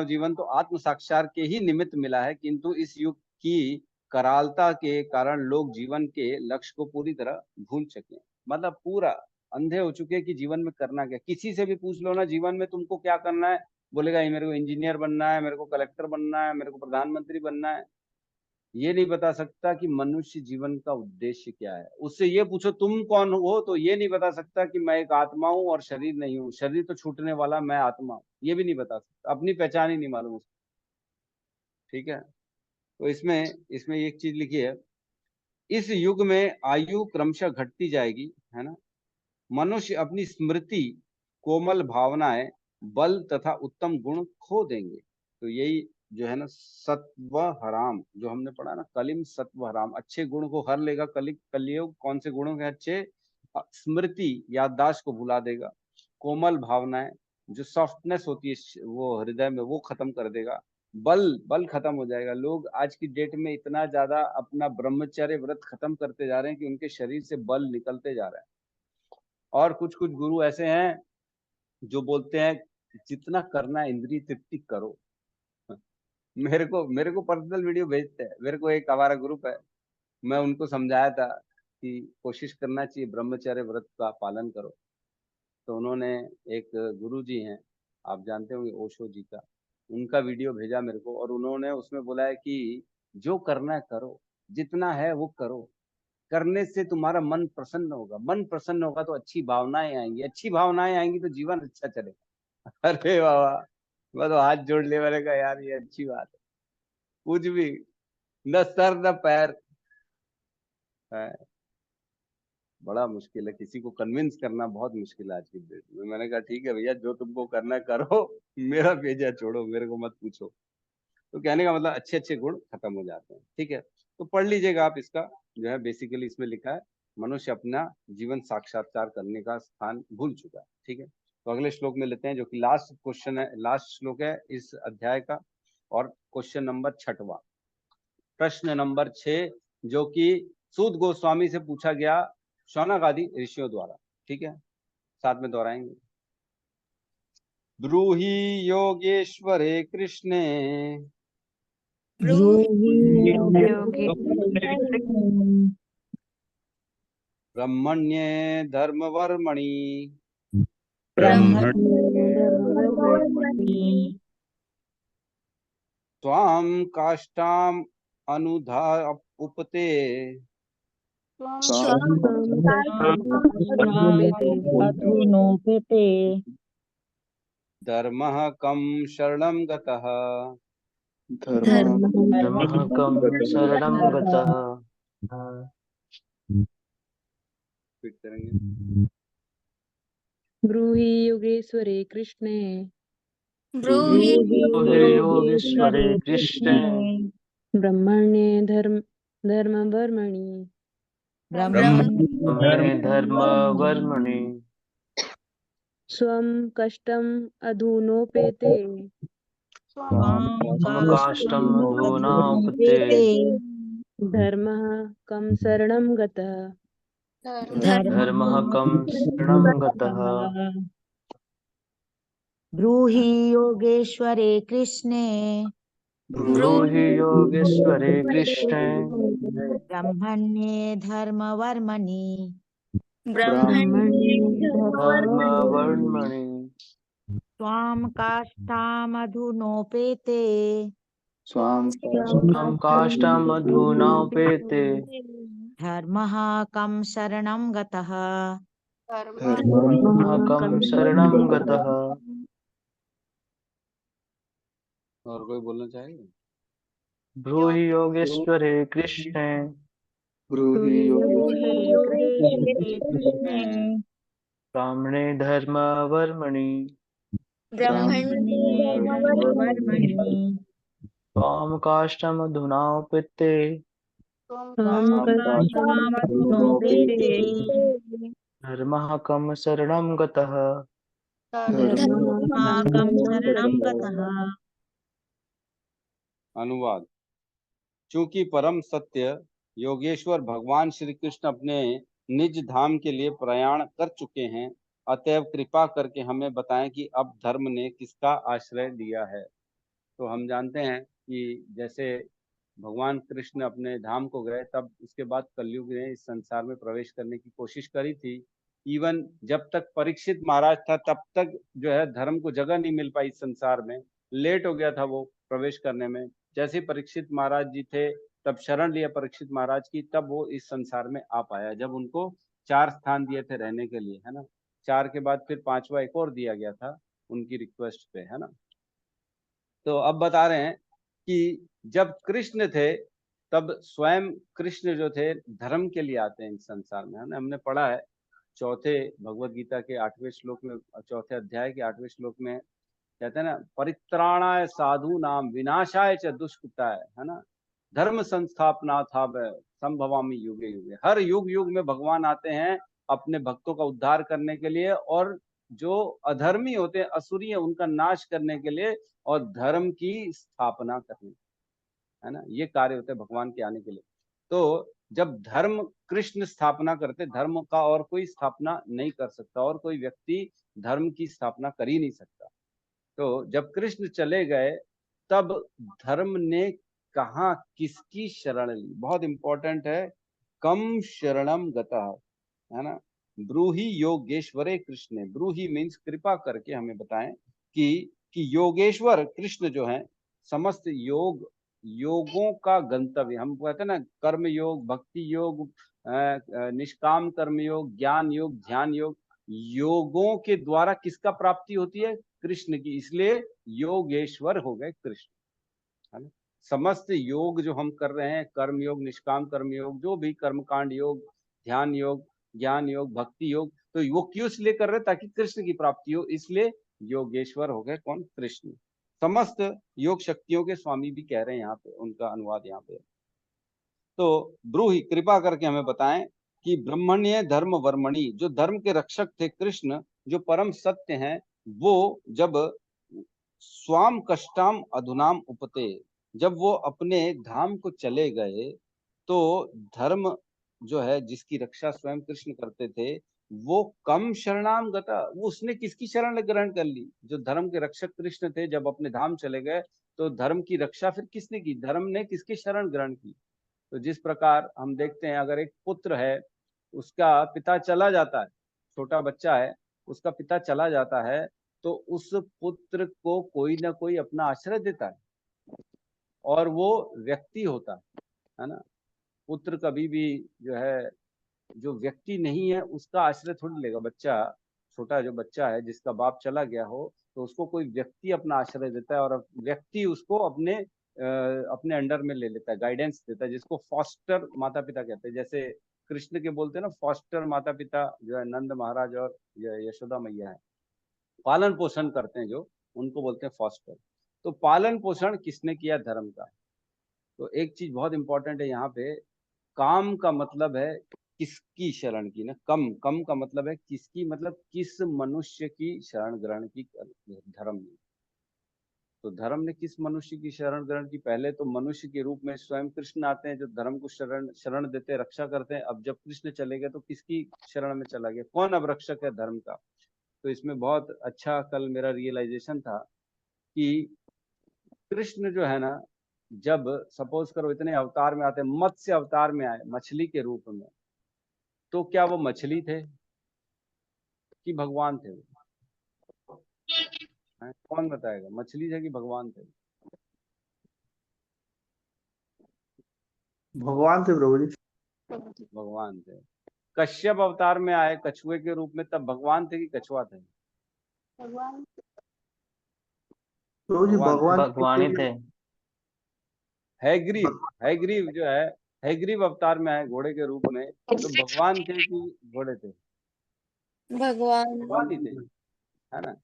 जीवन तो आत्म साक्षात के ही निमित्त मिला है, किंतु इस युग की करालता के कारण लोग जीवन के लक्ष्य को पूरी तरह भूल चुके हैं। मतलब पूरा अंधे हो चुके हैं कि जीवन में करना क्या। किसी से भी पूछ लो ना जीवन में तुमको क्या करना है, बोलेगा ये मेरे को इंजीनियर बनना है, मेरे को कलेक्टर बनना है, मेरे को प्रधानमंत्री बनना है। ये नहीं बता सकता कि मनुष्य जीवन का उद्देश्य क्या है। उससे ये पूछो तुम कौन हो, तो ये नहीं बता सकता कि मैं एक आत्मा हूँ और शरीर नहीं हूँ, शरीर तो छूटने वाला, मैं आत्मा हूँ, ये भी नहीं बता सकता, अपनी पहचान ही नहीं मालूम उसको। ठीक है, तो इसमें इसमें एक चीज लिखी है, इस युग में आयु क्रमशः घटती जाएगी, है ना। मनुष्य अपनी स्मृति, कोमल भावनाएं, बल तथा उत्तम गुण खो देंगे। तो यही जो है ना सत्व हराम, जो हमने पढ़ा ना, कलिम सत्व हराम, अच्छे गुण को हर लेगा कलयुग। कौन से गुणों के अच्छे, स्मृति याददाश्त को भुला देगा, कोमल भावनाएं जो सॉफ्टनेस होती है वो हृदय में वो खत्म कर देगा, बल खत्म हो जाएगा। लोग आज की डेट में इतना ज्यादा अपना ब्रह्मचर्य व्रत खत्म करते जा रहे हैं कि उनके शरीर से बल निकलते जा रहा है। और कुछ कुछ गुरु ऐसे हैं जो बोलते हैं जितना करना इंद्रिय तृप्ति करो। मेरे को पर्सनल वीडियो भेजते हैं, मेरे को एक हमारा ग्रुप है, मैं उनको समझाया था कि कोशिश करना चाहिए ब्रह्मचर्य व्रत का पालन करो। तो उन्होंने, एक गुरु जी हैं आप जानते होंगे ओशो जी का, उनका वीडियो भेजा मेरे को, और उन्होंने उसमें बोला है कि जो करना है करो, जितना है वो करो, करने से तुम्हारा मन प्रसन्न होगा, मन प्रसन्न होगा तो अच्छी भावनाएं आएंगी, अच्छी भावनाएं आएंगी तो जीवन अच्छा चलेगा। अरे बाबा, मैं तो हाथ जोड़ ले, मैंने कहा यार ये अच्छी बात है, कुछ भी न सर न पैर है। बड़ा मुश्किल है, किसी को कन्विंस करना बहुत मुश्किल है आज की डेट में। मैंने कहा ठीक है भैया, जो तुमको करना है करो, मेरा भेजा छोड़ो, मेरे को मत पूछो। तो कहने का मतलब अच्छे अच्छे गुण खत्म हो जाते हैं। ठीक है, तो पढ़ लीजिएगा आप, इसका जो है बेसिकली इसमें लिखा है मनुष्य अपना जीवन साक्षात्कार करने का स्थान भूल चुका है। ठीक है, तो अगले श्लोक में लेते हैं, जो कि लास्ट क्वेश्चन है, लास्ट श्लोक है इस अध्याय का, और क्वेश्चन नंबर 6वां, प्रश्न नंबर 6, जो कि सूत गोस्वामी से पूछा गया शौनक आदि ऋषियों द्वारा। ठीक है, साथ में दोहराएंगे। ब्रूहि योगेश्वरे कृष्णे ब्रह्मण्ये धर्मवर्मणि त्वां काष्ठाम् अनुधा उपते अधुनोपेते धर्मः कं शरणं गतः। धर्मः कं शरणं गतः। रिपीट करेंगे। ब्रूहि योगेश्वरे कृष्णे ब्रूहि योगेश्वरे कृष्णे ब्रह्मण्ये धर्मवर्मणि ब्रह्मणे धर्मवर्मणि स्वं कष्टम् अधुनोपेते काष्ठम् अधुनापते धर्मः कं शरणं गतः। धर्मः कं शरणं गतः। ब्रूहि योगेश्वरे कृष्णे ब्रूहि योगेश्वरे कृष्णे ब्रह्मण्ये धर्मवर्मणि ब्रह्मण्ये धर्मवर्मणि त्वां काष्ठामधुनोपेते त्वं काष्ठमधुनापेते धर्मः कं शरणं गतः। धर्मः कं शरणं गतः। और कोई बोलना चाहेगा? ब्रूहि योगेश्वरे कृष्णे ब्राह्मणे धर्मवर्मणि ब्रह्मण्ये त्वां काष्ठमधुनापेते धर्मः कं शरणं गतः। अनुवाद। चूंकि परम सत्य योगेश्वर भगवान श्री कृष्ण अपने निज धाम के लिए प्रयाण कर चुके हैं, अतएव कृपा करके हमें बताएं कि अब धर्म ने किसका आश्रय लिया है। तो हम जानते हैं कि जैसे भगवान कृष्ण अपने धाम को गए, तब उसके बाद कलयुग ने इस संसार में प्रवेश करने की कोशिश करी थी। इवन जब तक परीक्षित महाराज था, तब तक जो है धर्म को जगह नहीं मिल पाई इस संसार में, लेट हो गया था वो प्रवेश करने में। जैसे परीक्षित महाराज जी थे, तब शरण लिया परीक्षित महाराज की, तब वो इस संसार में आ पाया, जब उनको 4 स्थान दिए थे रहने के लिए, है ना। 4 के बाद फिर 5वां एक और दिया गया था उनकी रिक्वेस्ट पे, है ना। तो अब बता रहे हैं कि जब कृष्ण थे, तब स्वयं कृष्ण जो थे धर्म के लिए आते हैं इस संसार में, है ना। हमने पढ़ा है चौथे भगवत गीता के 8वें श्लोक में, चौथे अध्याय के 8वें श्लोक में कहते हैं ना, परित्राणाय साधु नाम विनाशाय च दुष्कृताय, है ना, धर्म संस्थापना था संभवामी युगे युगे। हर युग युग में भगवान आते हैं अपने भक्तों का उद्धार करने के लिए, और जो अधर्मी होते हैं, असुरी है, उनका नाश करने के लिए, और धर्म की स्थापना करने, है ना। ये कार्य होते हैं भगवान के आने के लिए। तो जब धर्म कृष्ण स्थापना करते, धर्म का और कोई स्थापना नहीं कर सकता, और कोई व्यक्ति धर्म की स्थापना कर ही नहीं सकता। तो जब कृष्ण चले गए, तब धर्म ने कहाँ किसकी शरण ली, बहुत इंपॉर्टेंट है, कम शरणम गतः, है ना। ब्रूहि योगेश्वरे कृष्ण, ब्रूहि मीन्स कृपा करके हमें बताएं कि योगेश्वर कृष्ण जो है समस्त योगों का गंतव्य। हम कहते हैं ना, कर्म योग, भक्ति योग, निष्काम कर्म योग, ज्ञान योग, ध्यान योग, योगों के द्वारा किसका प्राप्ति होती है? कृष्ण की। इसलिए योगेश्वर हो गए कृष्ण, है ना। समस्त योग जो हम कर रहे हैं, कर्म योग, निष्काम कर्म योग, जो भी कर्मकांड योग, ध्यान योग, ज्ञान योग, भक्ति योग, तो वो क्यों इसलिए कर रहे हैं? ताकि कृष्ण की प्राप्ति हो, इसलिए योगेश्वर हो गए कौन? कृष्ण। समस्त योग शक्तियों के स्वामी भी कह रहे हैं यहाँ पे, उनका अनुवाद यहाँ पे। तो ब्रूहि, कृपा करके हमें बताएं कि ब्रह्मण्य धर्म वर्मणि, जो धर्म के रक्षक थे कृष्ण, जो परम सत्य हैं, वो जब स्वाम कष्टाम अधुनाम उपते, जब वो अपने धाम को चले गए, तो धर्म जो है जिसकी रक्षा स्वयं कृष्ण करते थे, वो कम शरणाम गता, वो उसने किसकी शरण ग्रहण कर ली? जो धर्म के रक्षक कृष्ण थे जब अपने धाम चले गए, तो धर्म की रक्षा फिर किसने की? धर्म ने किसकी शरण ग्रहण की? तो जिस प्रकार हम देखते हैं, अगर एक पुत्र है, उसका पिता चला जाता है, छोटा बच्चा है, उसका पिता चला जाता है, तो उस पुत्र को कोई ना कोई अपना आश्रय देता है, और वो व्यक्ति होता है ना। पुत्र कभी भी जो है, जो व्यक्ति नहीं है उसका आश्रय थोड़ी लेगा। बच्चा, छोटा जो बच्चा है जिसका बाप चला गया हो, तो उसको कोई व्यक्ति अपना आश्रय देता है, और व्यक्ति उसको अपने अंडर में ले लेता है, गाइडेंस देता है, जिसको फॉस्टर माता पिता कहते हैं। जैसे कृष्ण के बोलते हैं ना, फॉस्टर माता पिता जो है नंद महाराज और यशोदा मैया है, पालन पोषण करते हैं जो, उनको बोलते हैं फॉस्टर। तो पालन पोषण किसने किया? धर्म का। तो एक चीज बहुत इंपॉर्टेंट है यहाँ पे, काम का मतलब है किसकी शरण की ना, कम कम का मतलब है किसकी, मतलब किस मनुष्य की शरण ग्रहण की धर्म ने। तो धर्म ने किस मनुष्य की शरण ग्रहण की? पहले तो मनुष्य के रूप में स्वयं कृष्ण आते हैं जो धर्म को शरण शरण देते हैं, रक्षा करते हैं। अब जब कृष्ण चले गए तो किसकी शरण में चला गया? कौन अब रक्षक है धर्म का? तो इसमें बहुत अच्छा कल मेरा रियलाइजेशन था कि कृष्ण जो है ना, जब सपोज करो इतने अवतार में आते, मत्स्य अवतार में आए मछली के रूप में, तो क्या वो मछली थे कि भगवान थे? कौन बताएगा, मछली थे कि भगवान थे? भगवान थे प्रभु जी। भगवान थे। कश्यप अवतार में आए कछुए के रूप में, तब भगवान थे कि कछुआ थे? प्रभु जी भगवान थे। भगवान ही थे। हैग्रीव, हैग्रीव जो है, हैग्रीव अवतार में आए घोड़े के रूप में, तो भगवान थे कि घोड़े थे? भगवान। भगवान ही थे, है ना,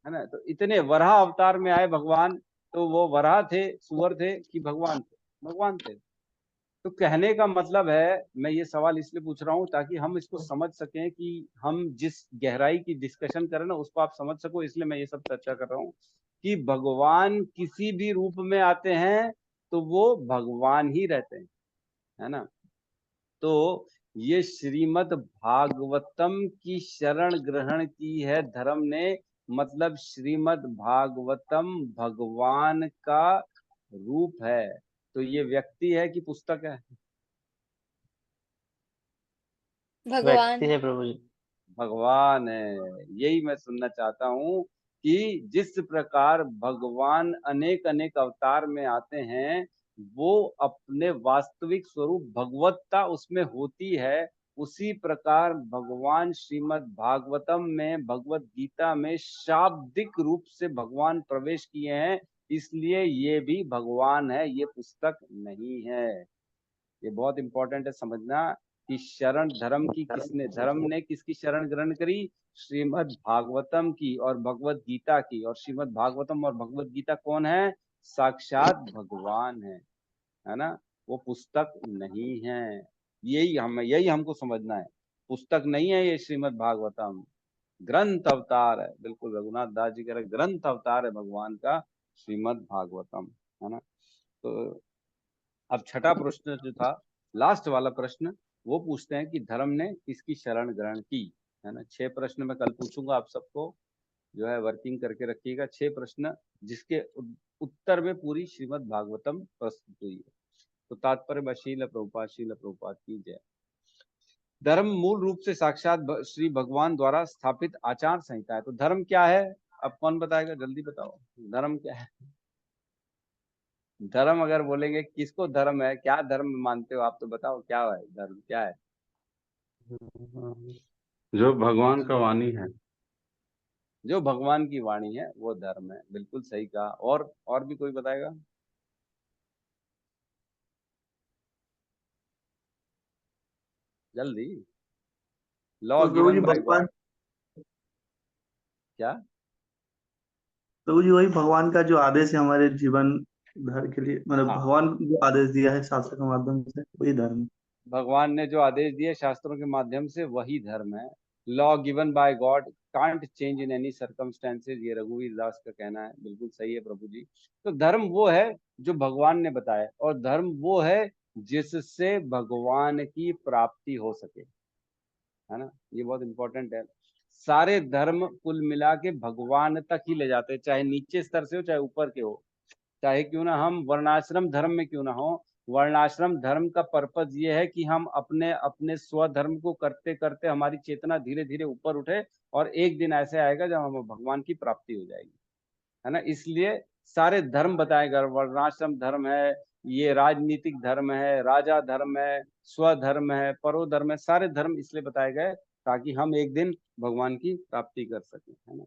है ना। तो इतने वराह अवतार में आए भगवान, तो वो वराह थे, सुअर थे कि भगवान थे? भगवान थे। तो कहने का मतलब है, मैं ये सवाल इसलिए पूछ रहा हूँ ताकि हम इसको समझ सकें कि हम जिस गहराई की डिस्कशन करें ना उसको आप समझ सको, इसलिए मैं ये सब चर्चा कर रहा हूँ कि भगवान किसी भी रूप में आते हैं तो वो भगवान ही रहते हैं, है ना। तो ये श्रीमद् भागवतम की शरण ग्रहण की है धर्म ने, मतलब श्रीमद् भागवतम भगवान का रूप है। तो ये व्यक्ति है कि पुस्तक है? भगवान। व्यक्ति है प्रभु जी। भगवान है। यही मैं सुनना चाहता हूँ कि जिस प्रकार भगवान अनेक अनेक अवतार में आते हैं, वो अपने वास्तविक स्वरूप भगवत्ता उसमें होती है, उसी प्रकार भगवान श्रीमद् भागवतम में, भगवत गीता में शाब्दिक रूप से भगवान प्रवेश किए हैं। इसलिए ये भी भगवान है, ये पुस्तक नहीं है। ये बहुत इंपॉर्टेंट है समझना कि शरण धर्म की किसने, धर्म ने किसकी शरण ग्रहण करी? श्रीमद् भागवतम की और भगवत गीता की। और श्रीमद् भागवतम और भगवत गीता कौन है? साक्षात भगवान है ना। वो पुस्तक नहीं है। यही हमको समझना है। पुस्तक नहीं है ये श्रीमद् भागवतम, ग्रंथ अवतार है। बिल्कुल रघुनाथ दास जी कह रहे ग्रंथ अवतार है भगवान का श्रीमद् भागवतम, है ना। तो अब छठा प्रश्न जो था, लास्ट वाला प्रश्न, वो पूछते हैं कि धर्म ने किसकी शरण ग्रहण की, है ना। 6 प्रश्न मैं कल पूछूंगा, आप सबको जो है वर्किंग करके रखिएगा। 6 प्रश्न जिसके उत्तर में पूरी श्रीमद् भागवतम प्रस्तुत हुई है। तो तात्पर्य शील प्रभुपाद की जय। धर्म मूल रूप से साक्षात श्री भगवान द्वारा स्थापित आचार संहिता है। तो धर्म क्या है? अब कौन बताएगा, जल्दी बताओ, धर्म क्या है? धर्म अगर बोलेंगे किसको धर्म है, क्या धर्म मानते हो आप, तो बताओ क्या है धर्म, क्या है? जो भगवान का वाणी है। जो भगवान की वाणी है वो धर्म है। बिल्कुल सही कहा। और भी कोई बताएगा? जल्दी। लॉ तो प्रभु जी गिवन बाय भगवान, गॉड। क्या? प्रभु जी वही भगवान का जो आदेश है हमारे जीवन भर के लिए, मतलब हाँ, भगवान जो आदेश दिया है शास्त्र के माध्यम से, वही धर्म। भगवान ने जो आदेश दिए शास्त्रों के माध्यम से वही धर्म है। Law given by God can't change in any circumstances, ये रघुवीर दास का कहना है। बिल्कुल सही है प्रभु जी। तो धर्म वो है जो भगवान ने बताया, और धर्म वो है जिससे भगवान की प्राप्ति हो सके, है ना। ये बहुत इंपॉर्टेंट है। सारे धर्म कुल मिला के भगवान तक ही ले जाते हैं, चाहे नीचे स्तर से हो चाहे ऊपर के हो, चाहे क्यों ना हम वर्णाश्रम धर्म में क्यों ना हो। वर्णाश्रम धर्म का पर्पज ये है कि हम अपने अपने स्वधर्म को करते करते हमारी चेतना धीरे धीरे ऊपर उठे, और एक दिन ऐसे आएगा जब हमें भगवान की प्राप्ति हो जाएगी, है ना। इसलिए सारे धर्म बताए गए, वर्णाश्रम धर्म है, ये राजनीतिक धर्म है, राजा धर्म है, स्वधर्म है, परो धर्म है, सारे धर्म इसलिए बताए गए ताकि हम एक दिन भगवान की प्राप्ति कर सकें, है ना।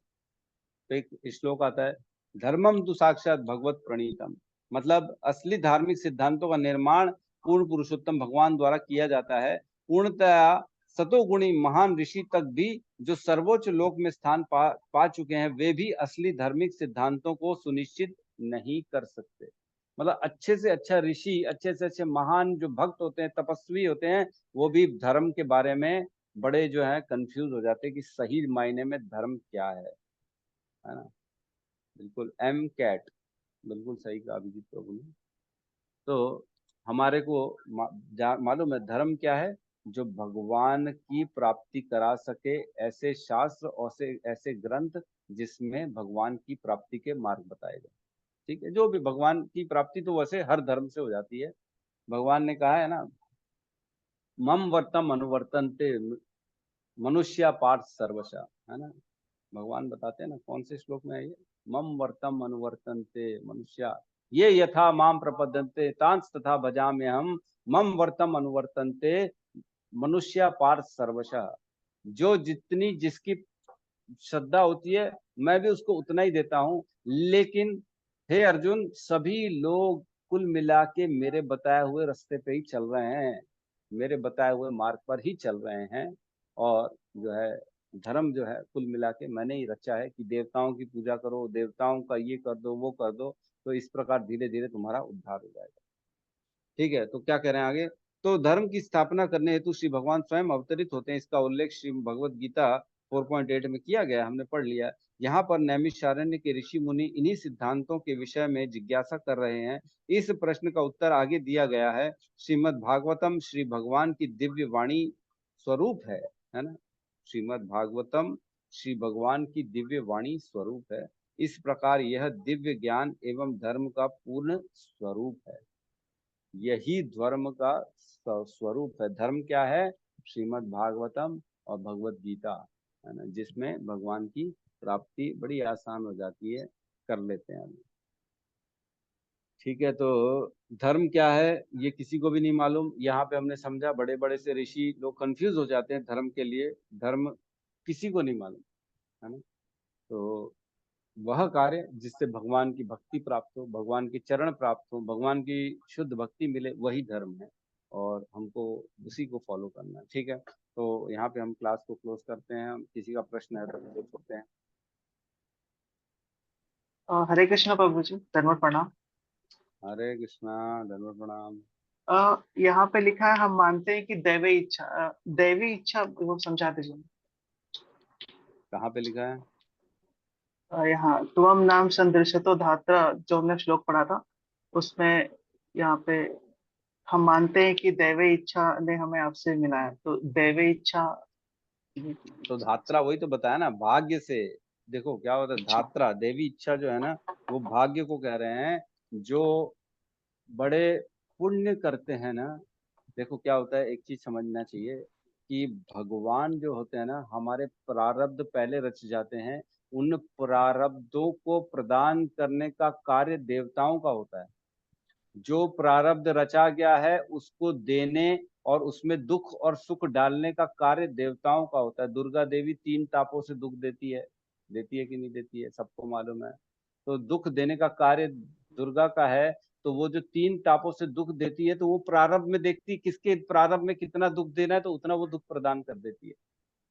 तो एक श्लोक आता है, धर्मम तु साक्षात भगवत प्रणीतम, मतलब असली धार्मिक सिद्धांतों का निर्माण पूर्ण पुरुषोत्तम भगवान द्वारा किया जाता है। पूर्णतया सतोगुणी महान ऋषि तक भी जो सर्वोच्च लोक में स्थान पा चुके हैं, वे भी असली धार्मिक सिद्धांतों को सुनिश्चित नहीं कर सकते। मतलब अच्छे से अच्छा ऋषि, अच्छे से अच्छे महान जो भक्त होते हैं, तपस्वी होते हैं, वो भी धर्म के बारे में बड़े जो है कंफ्यूज हो जाते हैं कि सही मायने में धर्म क्या है ना। बिल्कुल एम कैट, बिल्कुल सही कहा अभिजीत प्रभु ने। तो हमारे को मालूम है धर्म क्या है, जो भगवान की प्राप्ति करा सके, ऐसे शास्त्र और ऐसे ग्रंथ जिसमें भगवान की प्राप्ति के मार्ग बताए गए। ठीक है, जो भी भगवान की प्राप्ति तो वैसे हर धर्म से हो जाती है। भगवान ने कहा है ना, मम वर्तम अनुवर्तन्ते मनुष्य पार्थ सर्वशा, है ना। भगवान बताते हैं ना, कौन से श्लोक में है ये, मम वर्तम अनुवर्तन्ते मनुष्य ये यथा माम प्रपद्यन्ते तांस तथा भजाम्य हम मम वर्तम अनुवर्तन्ते मनुष्य पार्थ सर्वशः। जो जितनी जिसकी श्रद्धा होती है मैं भी उसको उतना ही देता हूँ, लेकिन हे अर्जुन सभी लोग कुल मिला के मेरे बताए हुए रास्ते पे ही चल रहे हैं, मेरे बताए हुए मार्ग पर ही चल रहे हैं। और जो है धर्म जो है कुल मिला के मैंने ही रचा है कि देवताओं की पूजा करो, देवताओं का ये कर दो वो कर दो, तो इस प्रकार धीरे धीरे तुम्हारा उद्धार हो जाएगा। ठीक है, तो क्या कह रहे हैं आगे, तो धर्म की स्थापना करने हेतु श्री भगवान स्वयं अवतरित होते हैं। इसका उल्लेख श्री भगवत गीता 4.8 में किया गया, हमने पढ़ लिया। यहाँ पर नैमिषारण्य के ऋषि मुनि इन्हीं सिद्धांतों के विषय में जिज्ञासा कर रहे हैं। इस प्रश्न का उत्तर आगे दिया गया है। श्रीमद् भागवतम श्री भगवान की दिव्य वाणी स्वरूप है ना। श्रीमद् भागवतम श्री भगवान की दिव्य वाणी स्वरूप है। इस प्रकार यह दिव्य ज्ञान एवं धर्म का पूर्ण स्वरूप है। यही धर्म का स्वरूप है। धर्म क्या है, श्रीमद् भागवतम और भगवत गीता, है ना, जिसमें भगवान की प्राप्ति बड़ी आसान हो जाती है, कर लेते हैं हम। ठीक है, तो धर्म क्या है ये किसी को भी नहीं मालूम। यहाँ पे हमने समझा, बड़े बड़े से ऋषि लोग कंफ्यूज हो जाते हैं धर्म के लिए। धर्म किसी को नहीं मालूम, है ना। तो वह कार्य जिससे भगवान की भक्ति प्राप्त हो, भगवान के चरण प्राप्त हो, भगवान की शुद्ध भक्ति मिले, वही धर्म है, और हमको उसी को फॉलो करना है। ठीक है, तो यहाँ पे हम क्लास को क्लोज करते हैं। किसी का प्रश्न है तो पूछ सकते हैं। हरे कृष्णा प्रभु जी, धन्यवाद, प्रणाम। हरे कृष्णा, धन्यवाद, प्रणाम। यहाँ पे लिखा है हम मानते हैं कि दैवी इच्छा वो समझा दीजिए। कहाँ पे लिखा है? यहाँ त्वम नाम संदर्शतो धात्रा, जो हमने श्लोक पढ़ा था उसमें, यहाँ पे हम मानते हैं कि दैवी इच्छा ने हमें आपसे मिलाया, तो दैवी इच्छा तो धात्रा वही तो बताया ना, भाग्य से। देखो क्या होता है, धात्रा देवी इच्छा जो है ना, वो भाग्य को कह रहे हैं। जो बड़े पुण्य करते हैं ना, देखो क्या होता है, एक चीज समझना चाहिए कि भगवान जो होते हैं ना, हमारे प्रारब्ध पहले रच जाते हैं। उन प्रारब्धों को प्रदान करने का कार्य देवताओं का होता है। जो प्रारब्ध रचा गया है उसको देने और उसमें दुख और सुख डालने का कार्य देवताओं का होता है। दुर्गा देवी 3 तापों से दुख देती है कि नहीं देती है, सबको मालूम है। तो दुख देने का कार्य दुर्गा का है। तो वो जो 3 तापों से दुख देती है, तो वो प्रारब्ध में देखती है किसके प्रारब्ध में कितना दुख देना है, तो उतना वो दुख प्रदान कर देती है।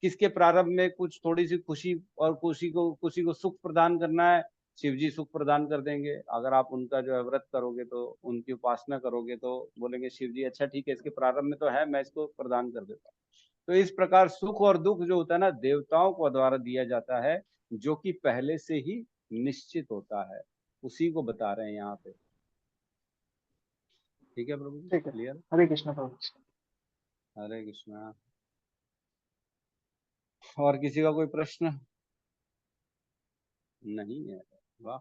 किसके प्रारब्ध में कुछ थोड़ी सी खुशी और खुशी को सुख प्रदान करना है, शिव जी सुख प्रदान कर देंगे। अगर आप उनका जो है व्रत करोगे तो, उनकी उपासना करोगे तो बोलेंगे शिव जी अच्छा ठीक है, इसके प्रारंभ में तो है, मैं इसको प्रदान कर देता हूँ। तो इस प्रकार सुख और दुख जो होता है ना, देवताओं को द्वारा दिया जाता है, जो कि पहले से ही निश्चित होता है, उसी को बता रहे हैं यहाँ पे। ठीक है प्रभु जी, ठीक है। क्लियर? हरे कृष्ण प्रभु जी। हरे कृष्णा। और किसी का कोई प्रश्न नहीं है? वाह।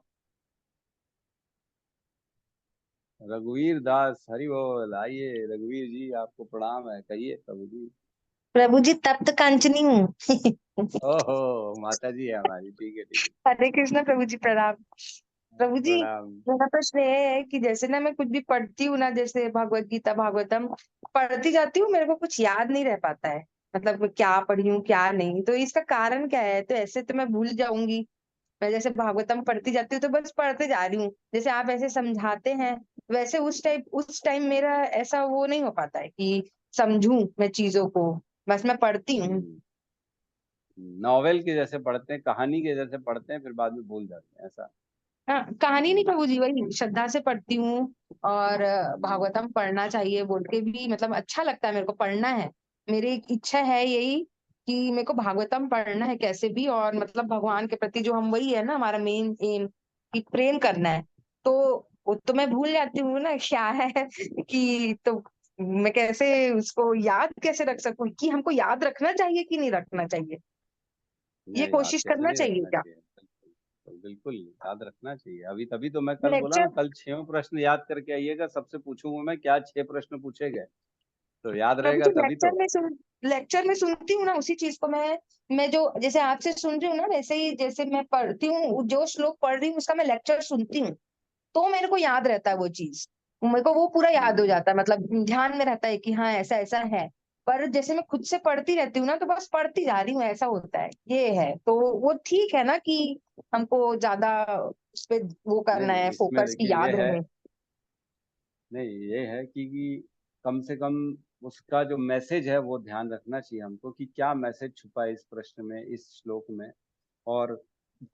रघुवीर दास, हरि बोल। आइए रघुवीर जी, आपको प्रणाम है, कहिए प्रभु जी। प्रभु जी तप्त कांचनी हूँ। ओहो, माता जी है हमारी, ठीक है ठीक है। हरे कृष्णा प्रभु जी, प्रणाम। प्रभु जी, प्रणाम। मेरा प्रश्न ये है कि जैसे ना मैं कुछ भी पढ़ती हूँ ना, जैसे भगवत गीता भागवतम पढ़ती जाती हूँ, मेरे को कुछ याद नहीं रह पाता है। मतलब मैं क्या पढ़ी हूँ क्या नहीं, तो इसका कारण क्या है? तो ऐसे तो मैं भूल जाऊंगी। मैं जैसे भागवतम पढ़ती जाती हूँ तो बस पढ़ते जा रही हूँ, जैसे आप ऐसे समझाते हैं वैसे उस टाइम मेरा ऐसा वो नहीं हो पाता है कि समझूं मैं चीजों को। बस मैं पढ़ती हूँ। नॉवेल के जैसे पढ़ते हैं, कहानी के जैसे पढ़ते हैं, फिर बाद में भूल जाते हैं, ऐसा? हाँ, कहानी नहीं प्रभु जी, वही श्रद्धा से पढ़ती हूँ। और भागवतम पढ़ना चाहिए बोल के भी, मतलब अच्छा लगता है मेरे को, पढ़ना है। मेरी एक इच्छा है यही कि मेरे को भागवतम पढ़ना है कैसे भी, और मतलब भगवान के प्रति जो हम, वही है ना हमारा मेन एम, कि प्रेम करना है। तो वो तो मैं भूल जाती हूँ ना क्या है कि, तो मैं कैसे उसको याद कैसे रख सकूं, कि हमको याद रखना चाहिए कि नहीं रखना चाहिए, ये नहीं, याद कोशिश कैसे करना नहीं चाहिए रखना क्या? चाहिए? बिल्कुल बिल्कुल याद रखना चाहिए। अभी तभी तो मैं कल बोला ना, लेक्चर कल 6 प्रश्न याद करके आइएगा, सबसे पूछूंगा मैं क्या 6 प्रश्न पूछे गए, तो याद प्रभु रहेगा जी, तभी तो। लेक्चर में सुनती हूँ ना, उसी चीज को मैं जो जैसे आपसे सुन रही हूँ ना, वैसे ही जैसे मैं पढ़ती हूँ, जो श्लोक पढ़ रही हूँ उसका मैं लेक्चर सुनती हूँ, तो मेरे को याद रहता है वो चीज। मेरे को वो पूरा याद हो हम्म, जाता है, मतलब ध्यान में रहता है कि हाँ ऐसा ऐसा है। पर जैसे मैं खुद से पढ़ती रहती हूँ ना, तो बस पढ़ती जा रही हूँ, ऐसा होता है, ये है। तो वो ठीक है ना कि हमको ज्यादा उस पे वो करना है, नहीं इसमें फोकस की देखिए ये याद है, रहे। नहीं ये है कि कम से कम उसका जो मैसेज है वो ध्यान रखना चाहिए हमको, कि क्या मैसेज छुपा है इस प्रश्न में, इस श्लोक में। और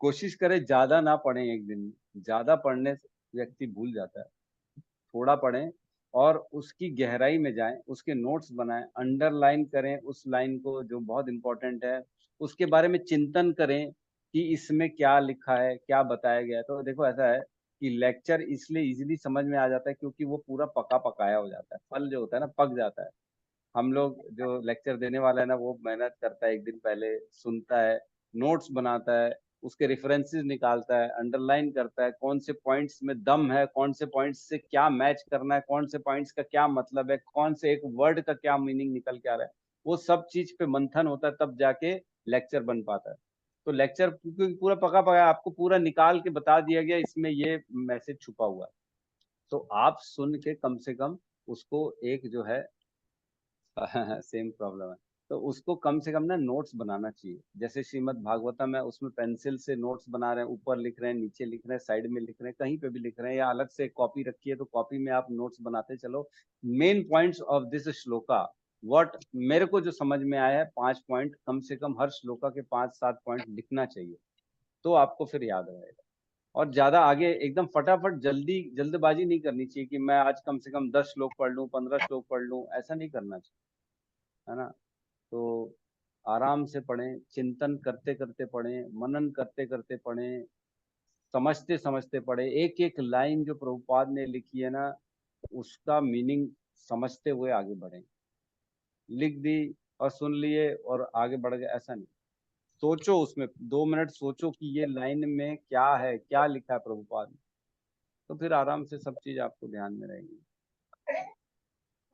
कोशिश करें ज्यादा ना पढ़ें एक दिन में। ज्यादा पढ़ने से व्यक्ति भूल जाता है। थोड़ा पढ़ें और उसकी गहराई में जाएं, उसके नोट्स बनाएं, अंडरलाइन करें उस लाइन को जो बहुत इंपॉर्टेंट है, उसके बारे में चिंतन करें कि इसमें क्या लिखा है, क्या बताया गया है। तो देखो ऐसा है कि लेक्चर इसलिए इजीली समझ में आ जाता है क्योंकि वो पूरा पका पकाया हो जाता है, फल जो होता है ना पक जाता है। हम लोग जो लेक्चर देने वाला है ना, वो मेहनत करता है, एक दिन पहले सुनता है, नोट्स बनाता है, उसके रेफरेंसेस निकालता है, अंडरलाइन करता है, कौन से पॉइंट्स में दम है, कौन से पॉइंट्स से क्या मैच करना है, कौन से पॉइंट्स का क्या मतलब है, कौन से एक वर्ड का क्या मीनिंग निकल के आ रहा है। वो सब चीज पे मंथन होता है, तब जाके लेक्चर बन पाता है। तो लेक्चर क्योंकि पूरा पका पका आपको पूरा निकाल के बता दिया गया, इसमें ये मैसेज छुपा हुआ है। तो आप सुन के कम से कम उसको एक जो है सेम प्रॉब्लम है, तो उसको कम से कम ना नोट्स बनाना चाहिए। जैसे श्रीमद् भागवतम है, उसमें पेंसिल से नोट्स बना रहे हैं, ऊपर लिख रहे हैं, नीचे लिख रहे हैं, साइड में लिख रहे हैं, कहीं पे भी लिख रहे हैं, या अलग से कॉपी रखी है तो कॉपी में आप नोट्स बनाते चलो। Main points of this shloka, what मेरे को जो समझ में आया है, 5 पॉइंट कम से कम हर श्लोका के 5-7 पॉइंट लिखना चाहिए, तो आपको फिर याद रहेगा। और ज्यादा आगे एकदम फटाफट जल्दबाजी नहीं करनी चाहिए कि मैं आज कम से कम 10 श्लोक पढ़ लूं, 15 श्लोक पढ़ लूं, ऐसा नहीं करना चाहिए, है ना? तो आराम से पढ़ें, चिंतन करते करते पढ़ें, मनन करते करते पढ़ें, समझते समझते पढ़ें। एक एक लाइन जो प्रभुपाद ने लिखी है ना, उसका मीनिंग समझते हुए आगे बढ़ें। लिख दी और सुन लिए और आगे बढ़ गए, ऐसा नहीं। सोचो, उसमें 2 मिनट सोचो कि ये लाइन में क्या है, क्या लिखा है प्रभुपाद ने, तो फिर आराम से सब चीज आपको ध्यान में रहेगी।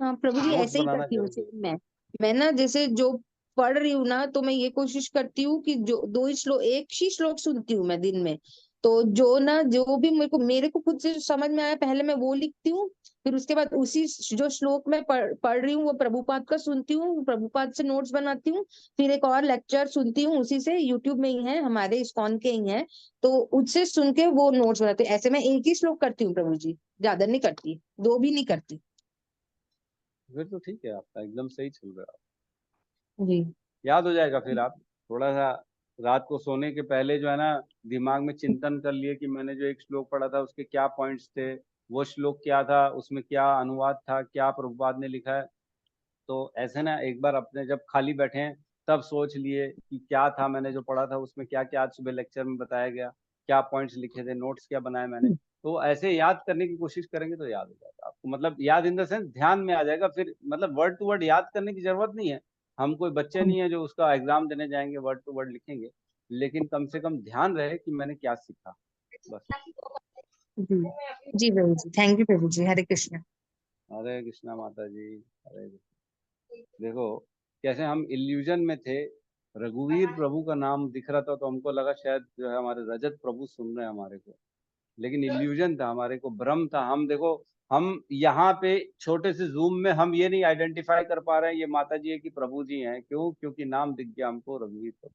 हाँ प्रभु जी, नोट्स ऐसे ही बनाना करती हूँ जरूरी है। सेम मैं ना जैसे जो पढ़ रही हूँ ना, तो मैं ये कोशिश करती हूँ कि जो दो ही श्लोक, एक ही श्लोक सुनती हूँ मैं दिन में। तो जो भी मेरे को खुद से जो समझ में आया, पहले मैं वो लिखती हूँ। फिर उसके बाद उसी जो श्लोक मैं पढ़ रही हूँ वो प्रभुपाद का सुनती हूँ, प्रभुपाद से नोट्स बनाती हूँ। फिर एक और लेक्चर सुनती हूँ, उसी से, यूट्यूब में ही है, हमारे इस्कॉन के ही है, तो उससे सुन के वो नोट्स बनाती हूँ। ऐसे मैं एक ही श्लोक करती हूँ प्रभु जी, ज्यादा नहीं करती, दो भी नहीं करती। फिर तो ठीक है, आपका एकदम सही चल रहा है। जी। याद हो जाएगा फिर। आप थोड़ा सा रात को सोने के पहले जो है ना दिमाग में चिंतन कर लिए कि मैंने जो एक श्लोक पढ़ा था उसके क्या पॉइंट्स थे, वो श्लोक क्या था, उसमें क्या अनुवाद था, क्या प्रभुपाद ने लिखा है। तो ऐसे ना एक बार अपने जब खाली बैठे हैं तब सोच लिए कि क्या था, मैंने जो पढ़ा था उसमें क्या क्या आज सुबह लेक्चर में बताया गया, क्या पॉइंट्स लिखे थे, नोट्स क्या बनाए मैंने। तो ऐसे याद करने की कोशिश करेंगे तो याद हो जाएगा आपको, मतलब याद इन द सेंस ध्यान में आ जाएगा। फिर मतलब वर्ड टू वर्ड याद करने की जरूरत नहीं है, हम कोई बच्चे नहीं है जो उसका एग्जाम देने जाएंगे वर्ड टू वर्ड लिखेंगे, लेकिन कम से कम ध्यान रहे कि मैंने क्या सीखा, बस। जी जी प्रभु जी, थैंक यू प्रभु जी। हरे कृष्ण। हरे कृष्णा माता जी, हरे कृष्णा। देखो कैसे हम इल्यूजन में थे, रघुवीर प्रभु का नाम दिख रहा था तो हमको लगा शायद जो है हमारे रजत प्रभु सुन रहे हैं हमारे को, लेकिन इल्यूजन था, हमारे को भ्रम था। हम देखो हम यहाँ पे छोटे से जूम में हम ये नहीं आइडेंटिफाई कर पा रहे हैं ये माता जी है कि प्रभु जी हैं, क्यों? क्योंकि नाम दिख गया हमको रघुवीर प्रभु।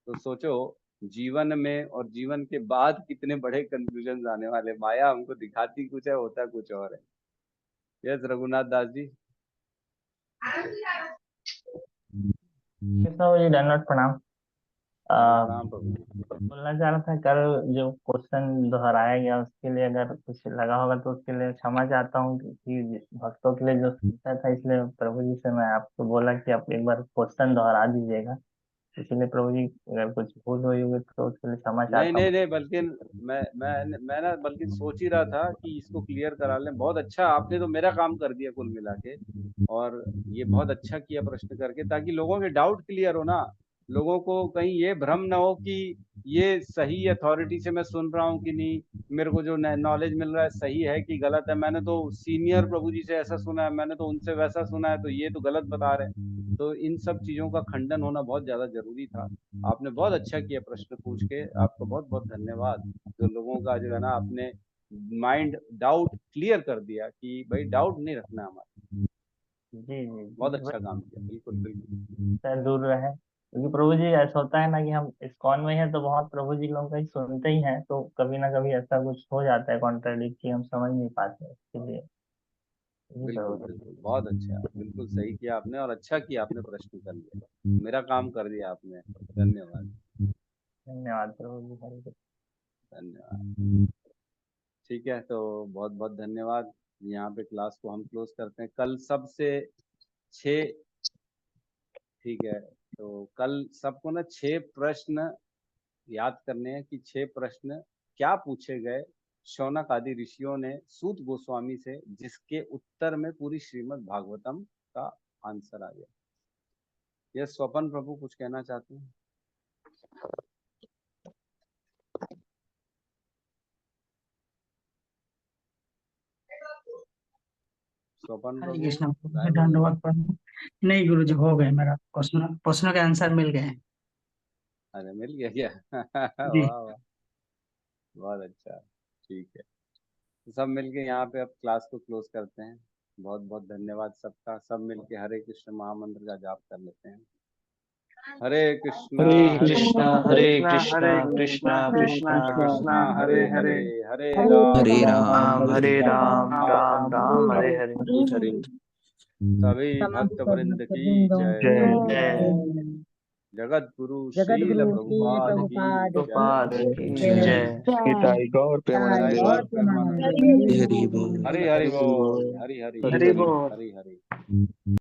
तो सोचो जीवन में और जीवन के बाद कितने बड़े कंफ्यूजन आने वाले, माया हमको दिखाती कुछ है, होता कुछ और है। यस रघुनाथ दास जी। कृष्ण जी, धन्यवाद, प्रणाम। प्रणाम प्रभु जी। बोलना चाह रहा था, कल जो क्वेश्चन दोहराया गया उसके लिए अगर कुछ लगा होगा तो उसके लिए क्षमा चाहता हूँ, क्योंकि भक्तों के लिए जो सोचा था, इसलिए प्रभु जी से मैं आपको बोला कि आप एक बार क्वेश्चन दोहरा दीजिएगा, इसलिए प्रभु जी अगर कुछ भूल हुई होगी तो उसके लिए क्षमा नहीं चाहता नहीं हूँ। नहीं, बल्कि मैं ना बल्कि सोच ही रहा था कि इसको क्लियर करा लें। बहुत अच्छा आपने तो मेरा काम कर दिया कुल मिला के, और ये बहुत अच्छा किया प्रश्न करके, ताकि लोगों के डाउट क्लियर हो ना, लोगों को कहीं ये भ्रम ना हो कि ये सही अथॉरिटी से मैं सुन रहा हूँ कि नहीं, मेरे को जो नॉलेज मिल रहा है सही है कि गलत है, मैंने तो सीनियर प्रभु जी से ऐसा सुना है, मैंने तो उनसे वैसा सुना है, तो ये तो गलत बता रहे हैं। तो इन सब चीजों का खंडन होना बहुत ज्यादा जरूरी था। आपने बहुत अच्छा किया प्रश्न पूछ के, आपका बहुत बहुत धन्यवाद। जो लोगों का जो है ना आपने माइंड डाउट क्लियर कर दिया कि भाई डाउट नहीं रखना हमारा। जी जी बहुत अच्छा काम किया, बिल्कुल बिल्कुल। शायद दूर रहे, क्योंकि प्रभु जी ऐसा होता है ना कि हम इस्कॉन में हैं तो बहुत प्रभु जी लोगों का ही सुनते ही हैं, तो कभी ना कभी ऐसा कुछ हो जाता है कॉन्ट्राडिक्ट कि हम समझ नहीं पाते, इसके लिए जी बिल्कुल प्रभु जी। बिल्कुल, बहुत अच्छा, बिल्कुल सही किया आपने, और अच्छा किया आपने प्रश्न कर लिया, मेरा काम कर दिया आपने। धन्यवाद धन्यवाद प्रभु जी, हरे कृष्ण। धन्यवाद। ठीक है, तो बहुत बहुत धन्यवाद। यहाँ पे क्लास को हम क्लोज करते हैं। कल सबसे 6, ठीक है, तो कल सबको ना 6 प्रश्न याद करने हैं कि 6 प्रश्न क्या पूछे गए शौनक आदि ऋषियों ने सूत गोस्वामी से, जिसके उत्तर में पूरी श्रीमद् भागवतम का आंसर आ गया। ये स्वपन प्रभु कुछ कहना चाहते हैं? स्वपन हरे प्रभु कृष्ण, गायब हो गए? धन्यवाद प्रभु। नहीं गुरुजी, हो गए, मेरा क्वेश्चन के आंसर मिल गए हैं। अरे मिल गया क्या? जी। वाह वाह, बहुत अच्छा, ठीक है। तो सब मिलके यहाँ पे अब क्लास को क्लोज करते हैं। बहुत बहुत धन्यवाद सबका। सब मिलके हरे कृष्ण महामंत्र का जाप कर लेते हैं। हरे कृष्णा हरे हरे कृष्णा हरे कृष्णा कृष्णा कृष्णा कृष्णा कृष्णा कृष्णा हरे हरे हरे, हरे हरे हरे हरे राम राम हरे हरे राम राम, राम राम हरे हरे। हरे सभी भक्त वृंद की जय। जय जगत गुरु जगत श्रील गुरु श्री प्रभुपाद की प्रभुपाद प्रभुपाद जय। की जय। जय। निताई गौर प्रेमानंद। जय गौर प्रेमानंद। हरि बोल। हरि हरि बोल, हरि हरि हरि बोल। हरि हरि।